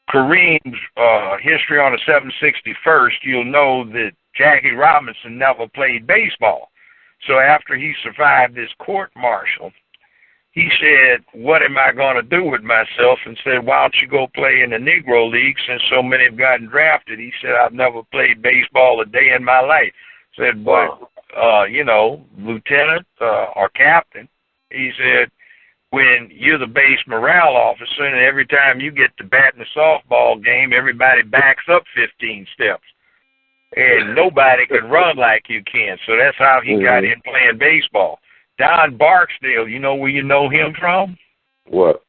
Kareem's history on the 761st, you'll know that Jackie Robinson never played baseball. So after he survived this court-martial, he said, what am I going to do with myself? And said, why don't you go play in the Negro League since so many have gotten drafted? He said, I've never played baseball a day in my life. Said, but, lieutenant or captain, he said, when you're the base morale officer and every time you get to bat in a softball game, everybody backs up 15 steps. And nobody can run like you can. So that's how he got in playing baseball. Don Barksdale, you know where you know him from? What?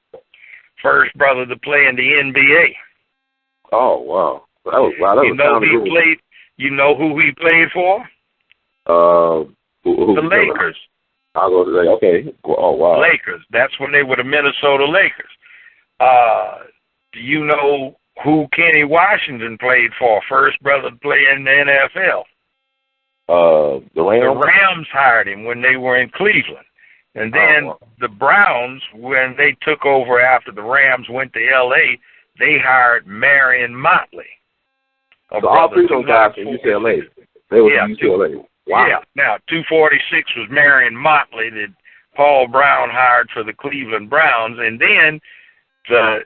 First brother to play in the NBA. Oh, wow. That was played. You know who he played for? The Lakers. I'll go to that. Okay. Oh, wow. Lakers. That's when they were the Minnesota Lakers. Do you know who Kenny Washington played for? First brother to play in the NFL. The Rams? The Rams hired him when they were in Cleveland. And then the Browns, when they took over after the Rams went to L.A., they hired Marion Motley. So all 3 of those guys from UCLA. They were from UCLA. Wow. Yeah. Now, 246 was Marion Motley that Paul Brown hired for the Cleveland Browns. And then the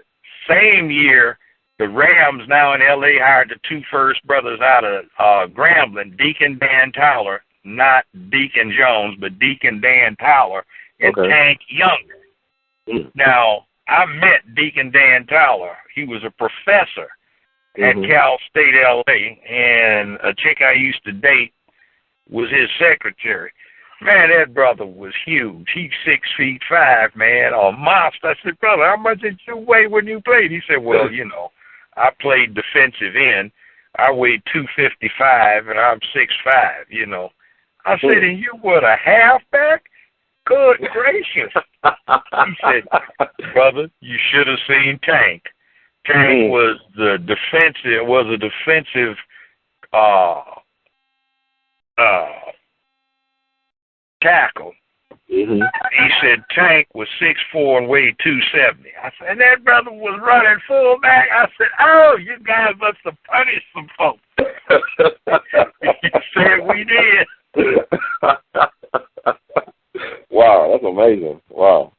same year, the Rams now in L.A. hired the two first brothers out of Grambling, Deacon Dan Tyler, not Deacon Jones, but Deacon Dan Tyler, and Tank Younger. Now, I met Deacon Dan Tyler. He was a professor at Cal State L.A., and a chick I used to date was his secretary. Man, that brother was huge. He's 6'5", man, a monster. I said, brother, how much did you weigh when you played? He said, well, you know, I played defensive end. I weighed 255, and I'm 6'5", you know. I said, and you were a halfback? Good gracious. He said, brother, you should have seen Tank. Tank was a defensive tackle. He said Tank was 6'4" and weighed 270. I said, and that brother was running fullback. I said, oh, you guys must have punished some folks. He said we did. Wow, that's amazing. Wow.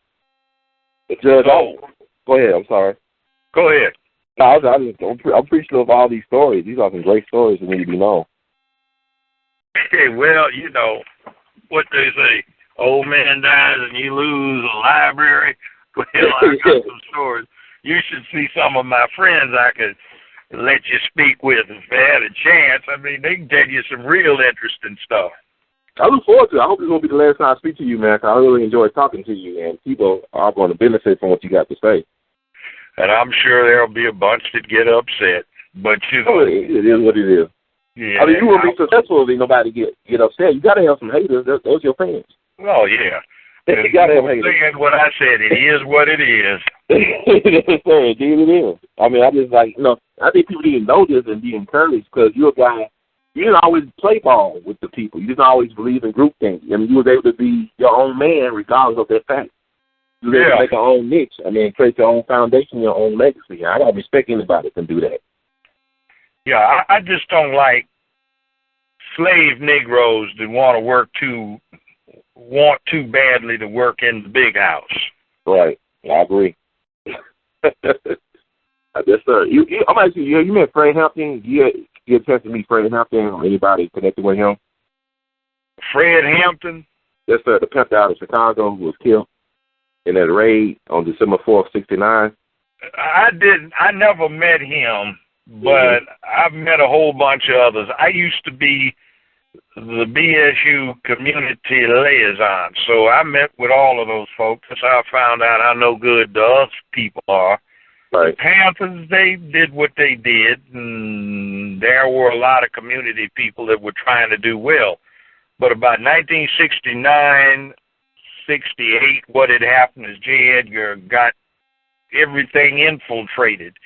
Judge, go ahead. I'm sorry. Go ahead. No, I'm appreciative of all these stories. These are some great stories that need to be known. Hey, well, you know what they say. Old man dies and you lose a library. Well, I got some stories. You should see some of my friends I could let you speak with if they had a chance. I mean, they can tell you some real interesting stuff. I look forward to it. I hope it's going to be the last time I speak to you, man, 'cause I really enjoyed talking to you, and people are going to benefit from what you got to say. And I'm sure there'll be a bunch that get upset. But, you know. It is what it is. Yeah, I mean, you wouldn't be successful if nobody get upset. You got to have some haters. Those your fans. Oh, yeah. You got to have haters. Saying what I said, it is what it is. It is. I mean, I just like, you know, I think people need to know this and be encouraged because you're a guy, you didn't always play ball with the people. You didn't always believe in group things. I mean, you was able to be your own man regardless of their fact. You were able to make your own niche. I mean, create your own foundation, your own legacy. I got to respect anybody that can do that. Yeah, I just don't like slave Negroes that want too badly to work in the big house. Right. I agree. Yes, sir. I'm asking you, you met Fred Hampton? You had a chance to meet Fred Hampton or anybody connected with him? Fred Hampton? Yes, sir. The Panther out of Chicago who was killed in that raid on December 4th, 1969. I never met him, but I've met a whole bunch of others. I used to be the BSU community liaison, so I met with all of those folks. That's how I found out how no good the us people are. Right. The Panthers, they did what they did, and there were a lot of community people that were trying to do well. But about 1969, 68, what had happened is J. Edgar got everything infiltrated.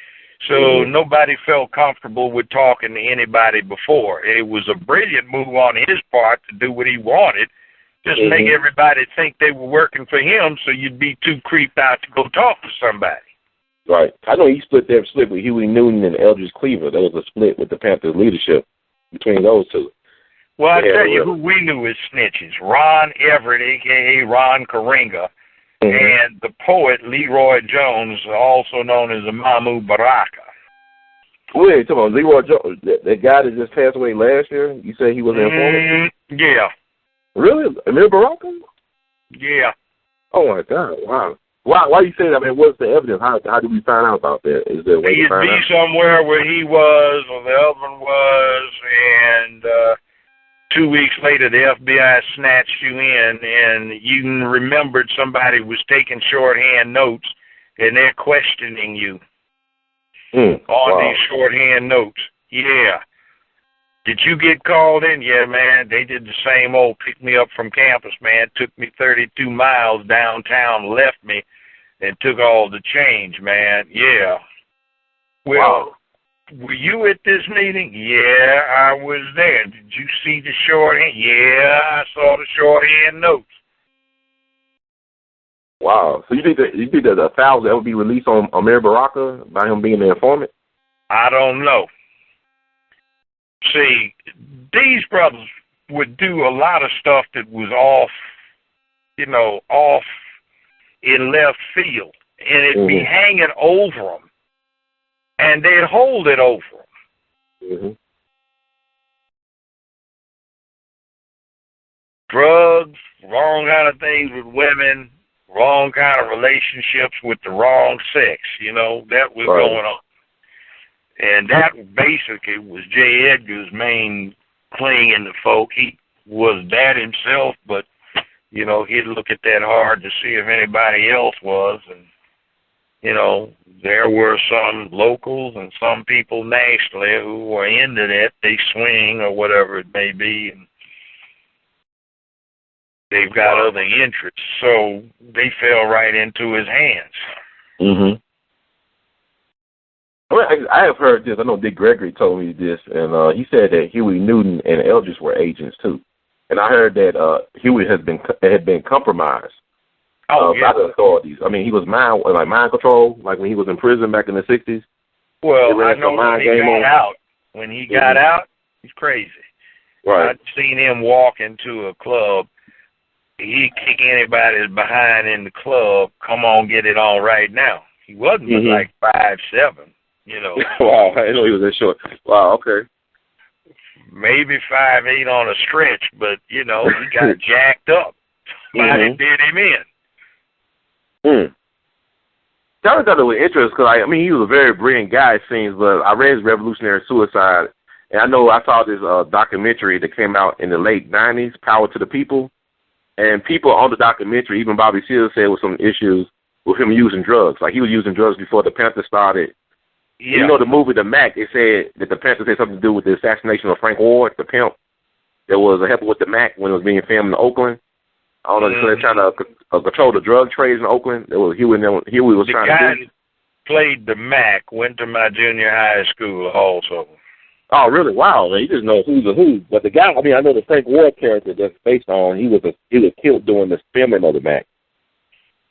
So nobody felt comfortable with talking to anybody before. It was a brilliant move on his part to do what he wanted, just make everybody think they were working for him so you'd be too creeped out to go talk to somebody. Right. I know he split with Huey Newton and Eldridge Cleaver. There was a split with the Panthers leadership between those two. Well, I tell you who we knew as snitches. Ron Everett, a.k.a. Ron Karinga, and the poet Leroy Jones, also known as Mamu Baraka. Wait, come on, Leroy Jones, that guy that just passed away last year, you say he was an informant? Yeah. Really? Amir Baraka? Yeah. Oh, my God, wow. Why you say that? I mean, what's the evidence? How did we find out about that? Is there a way to find out? He'd be somewhere where he was or the other one was, and 2 weeks later the FBI snatched you in, and you remembered somebody was taking shorthand notes, and they're questioning you on these shorthand notes. Yeah. Did you get called in? Yeah, man. They did the same old pick me up from campus, man. Took me 32 miles downtown, left me, and took all the change, man. Yeah. Well, were you at this meeting? Yeah, I was there. Did you see the shorthand? Yeah, I saw the shorthand notes. Wow. So you think that the files that would be released on Amir Baraka by him being the informant? I don't know. See, these brothers would do a lot of stuff that was off in left field, and it'd be hanging over them. and they'd hold it over them. Mm-hmm. Drugs, wrong kind of things with women, wrong kind of relationships with the wrong sex, that was going on. And that basically was J. Edgar's main clinging to folk. He was that himself, but, he'd look at that hard to see if anybody else was. And, there were some locals and some people nationally who were into that. They swing or whatever it may be, and they've got other interests. So they fell right into his hands. Mm-hmm. I have heard this. I know Dick Gregory told me this, and he said that Huey Newton and Eldridge were agents too. And I heard that Huey had been compromised by the authorities. I mean, he was mind control, like when he was in prison back in the 60s. Well, I know when he got out, he's crazy. Right. I'd seen him walk into a club. He'd kick anybody's behind in the club. Come on, get it on right now. He wasn't like 5'7". Wow, I know he was that short. Wow, okay. Maybe 5'8" on a stretch, but, he got jacked up. Somebody did him in. I thought it was interesting because, he was a very brilliant guy, it seems, but I read his Revolutionary Suicide, and I saw this documentary that came out in the late 90s, Power to the People, and people on the documentary, even Bobby Seale said with some issues with him using drugs. Like, he was using drugs before the Panthers started. Yeah. The movie The Mac, it said that the Panthers had something to do with the assassination of Frank Ward, the pimp, that was helping with the Mac when it was being filmed in Oakland. I don't know, so they're trying to control the drug trade in Oakland. It was Huey was trying to do. The guy played the Mac, went to my junior high school also. Oh, really? Wow. He just knows who's a who. But the guy, I know the Frank Ward character that's based on, he was killed during the filming of the Mac.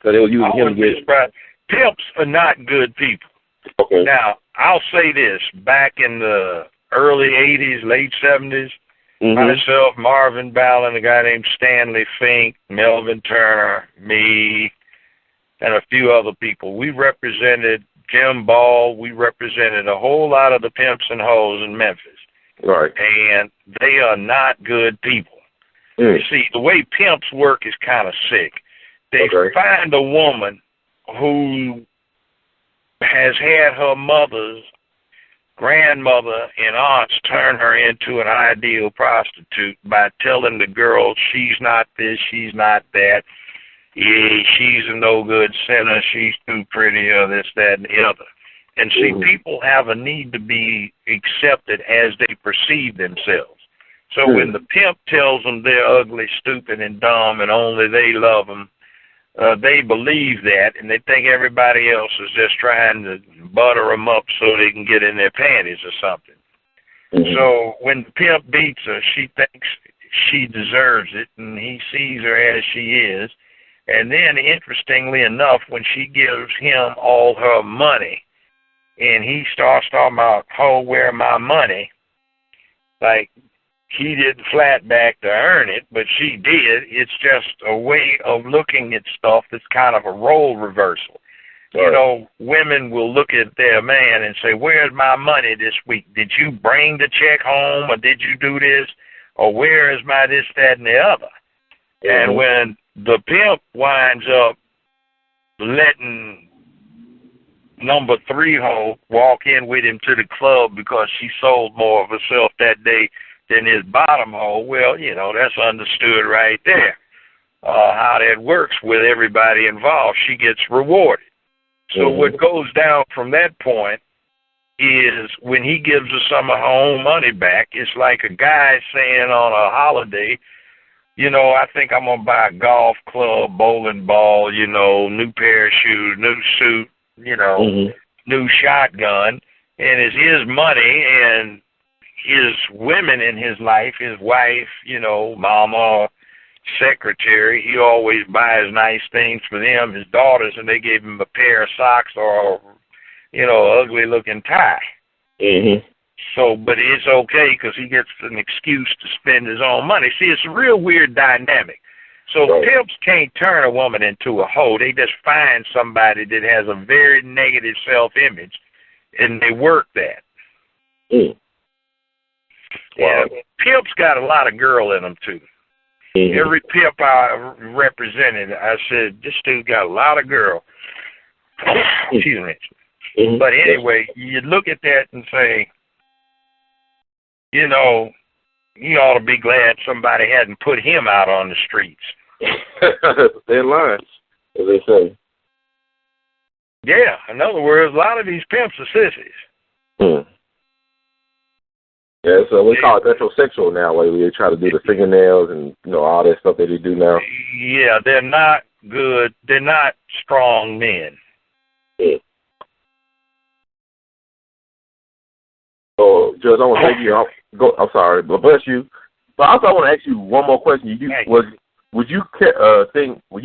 So they were using him to get... Pimps are not good people. Okay. Now, I'll say this. Back in the early 80s, late 70s, myself, Marvin Ballin, a guy named Stanley Fink, Melvin Turner, me, and a few other people, we represented Jim Ball. We represented a whole lot of the pimps and hoes in Memphis. Right. And they are not good people. You see, the way pimps work is kind of sick. They find a woman who has had her mother's grandmother and aunts turn her into an ideal prostitute by telling the girl she's not this, she's not that, she's a no-good sinner, she's too pretty, or this, that, and the other. And see, people have a need to be accepted as they perceive themselves. So when the pimp tells them they're ugly, stupid, and dumb, and only they love them, they believe that, and they think everybody else is just trying to butter them up so they can get in their panties or something. So when the pimp beats her, she thinks she deserves it, and he sees her as she is. And then, interestingly enough, when she gives him all her money, and he starts talking about, oh, where my money, like, he didn't flat back to earn it, but she did. It's just a way of looking at stuff that's kind of a role reversal. Right. Women will look at their man and say, where's my money this week? Did you bring the check home, or did you do this? Or where is my this, that, and the other? And when the pimp winds up letting number 3 hoe walk in with him to the club because she sold more of herself that day than his bottom hole, well, that's understood right there. How that works with everybody involved. She gets rewarded. So what goes down from that point is when he gives her some of her own money back, it's like a guy saying on a holiday, I think I'm going to buy a golf club, bowling ball, new pair of shoes, new suit, new shotgun, and it's his money, and his women in his life, his wife, mama, secretary, he always buys nice things for them, his daughters, and they gave him a pair of socks or, ugly looking tie. So, but it's okay because he gets an excuse to spend his own money. See, it's a real weird dynamic. So pimps can't turn a woman into a hoe. They just find somebody that has a very negative self-image, and they work that. Mm. Wow. And pimps got a lot of girl in them, too. Mm-hmm. Every pimp I represented, I said, this dude got a lot of girl. Excuse me. Mm-hmm. But anyway, you look at that and say, you know, you ought to be glad somebody hadn't put him out on the streets. They're lying, as they say. Yeah, in other words, a lot of these pimps are sissies. Hmm. Yeah, so we call it metrosexual now, where they try to do the fingernails and, you know, all that stuff that they do now. Yeah, they're not good. They're not strong men. Yeah. So, Judge, I want to thank you. I'm sorry, but bless you. But also, I want to ask you one more question. Would you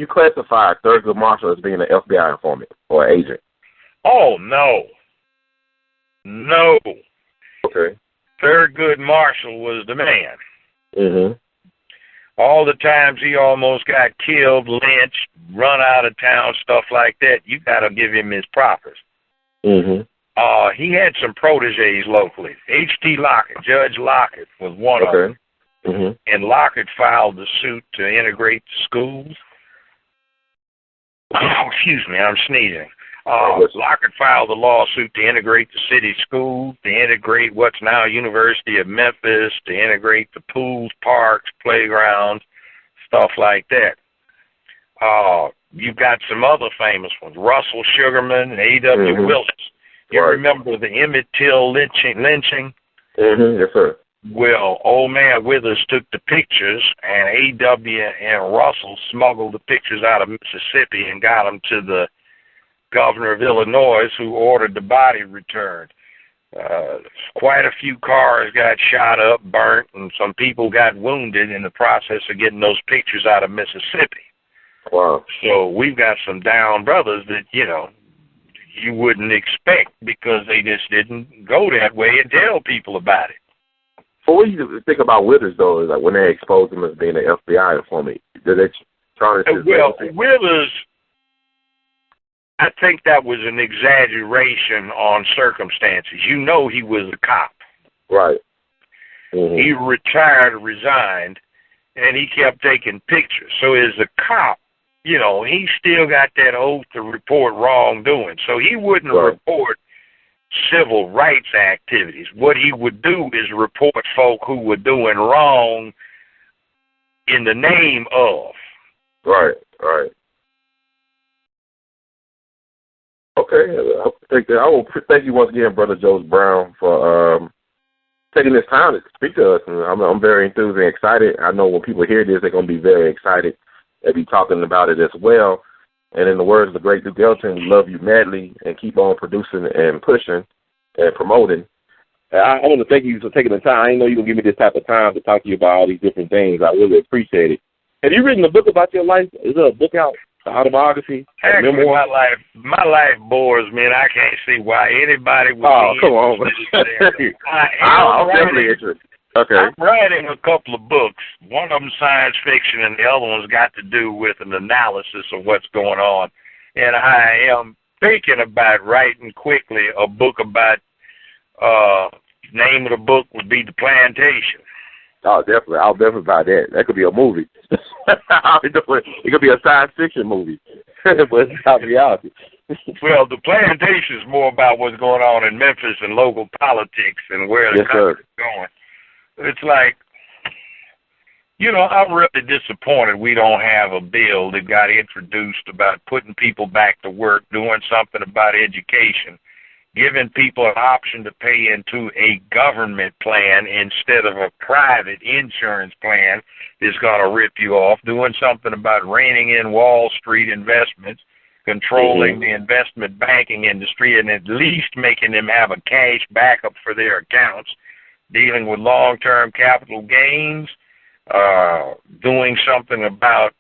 classify Thurgood Marshall as being an FBI informant or agent? Oh, no. No. Okay. Thurgood Marshall was the man. Mm-hmm. All the times he almost got killed, lynched, run out of town, stuff like that, you got to give him his propers. Mm-hmm. He had some proteges locally. H.T. Lockett, Judge Lockett was one of them. Mm-hmm. And Lockett filed the suit to integrate the schools. Oh, excuse me, I'm sneezing. Lockett filed a lawsuit to integrate the city schools, to integrate what's now University of Memphis, to integrate the pools, parks, playgrounds, stuff like that. You've got some other famous ones, Russell Sugarman and A.W. Mm-hmm. Willis. You remember the Emmett Till lynching? Mm-hmm. Yes, sir. Well, old man Withers took the pictures, and A.W. and Russell smuggled the pictures out of Mississippi and got them to the governor of Illinois, who ordered the body returned. Quite a few cars got shot up, burnt, and some people got wounded in the process of getting those pictures out of Mississippi. Wow. So we've got some down brothers that, you know, you wouldn't expect because they just didn't go that way and tell people about it. Well, what do you think about Withers, though, is like when they exposed him as being an FBI informant? Did they try to... Well, Withers, I think that was an exaggeration on circumstances. You know he was a cop. Right. Mm-hmm. He resigned, and he kept taking pictures. So as a cop, you know, he still got that oath to report wrongdoing. So he wouldn't report civil rights activities. What he would do is report folk who were doing wrong in the name of. Right, right. Okay, I will thank you once again, Brother Joseph Brown, for taking this time to speak to us. And I'm very enthused and excited. I know when people hear this, they're going to be very excited. They'll be talking about it as well. And in the words of the great Duke Ellington, we love you madly and keep on producing and pushing and promoting. I want to thank you for taking the time. I didn't know you were going to give me this type of time to talk to you about all these different things. I really appreciate it. Have you written a book about your life? Is there a book out, an autobiography, a memoir? My life bores me, and I can't see why anybody would be come on. I'm definitely interested. Okay. I'm writing a couple of books. One of them science fiction, and the other one's got to do with an analysis of what's going on. And I am thinking about writing quickly a book about, name of the book would be The Plantation. Oh, definitely. I'll definitely buy that. That could be a movie. It could be a science fiction movie, but it's not reality. Well, The Plantation is more about what's going on in Memphis and local politics and where the country's going. It's like, you know, I'm really disappointed we don't have a bill that got introduced about putting people back to work, doing something about education, giving people an option to pay into a government plan instead of a private insurance plan that's going to rip you off, doing something about reining in Wall Street investments, controlling the investment banking industry, and at least making them have a cash backup for their accounts, dealing with long-term capital gains, doing something about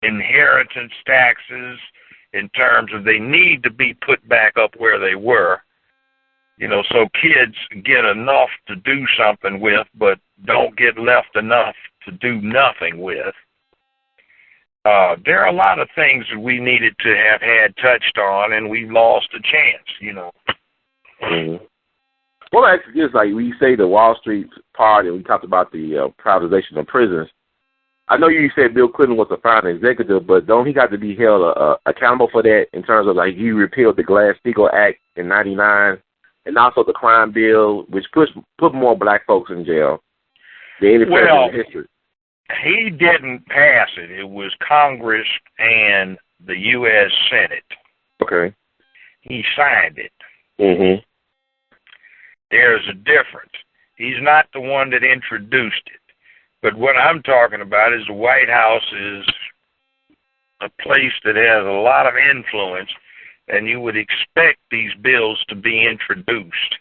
inheritance taxes in terms of they need to be put back up where they were, you know, so kids get enough to do something with but don't get left enough to do nothing with. There are a lot of things that we needed to have had touched on, and we lost a chance, you know. Mm-hmm. Well, actually, just like we say the Wall Street part, and we talked about the privatization of prisons. I know you said Bill Clinton was a fine executive, but don't he got to be held accountable for that in terms of, like, he repealed the Glass-Steagall Act in '99, and also the crime bill, which put more black folks in jail than any president in history. He didn't pass it. It was Congress and the U.S. Senate. Okay. He signed it. Mm-hmm. There's a difference. He's not the one that introduced it. But what I'm talking about is the White House is a place that has a lot of influence, and you would expect these bills to be introduced.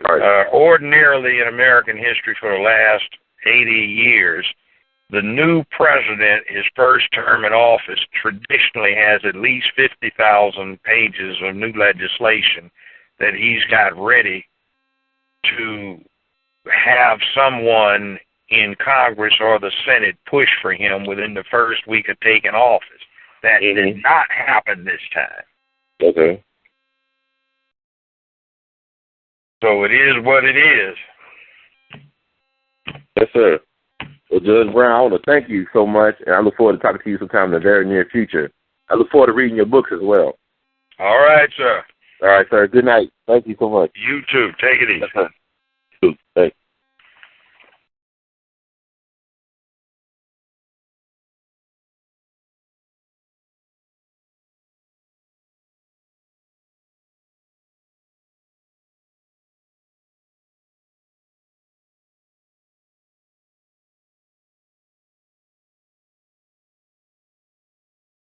Right. Ordinarily in American history for the last 80 years, the new president, his first term in office, traditionally has at least 50,000 pages of new legislation that he's got ready to have someone in Congress or the Senate push for him within the first week of taking office. That did not happen this time. Okay. So it is what it is. Yes, sir. Well, Judge Brown, I want to thank you so much, and I look forward to talking to you sometime in the very near future. I look forward to reading your books as well. All right, sir. All right, sir. Good night. Thank you so much. You too. Take it easy. Yes, sir.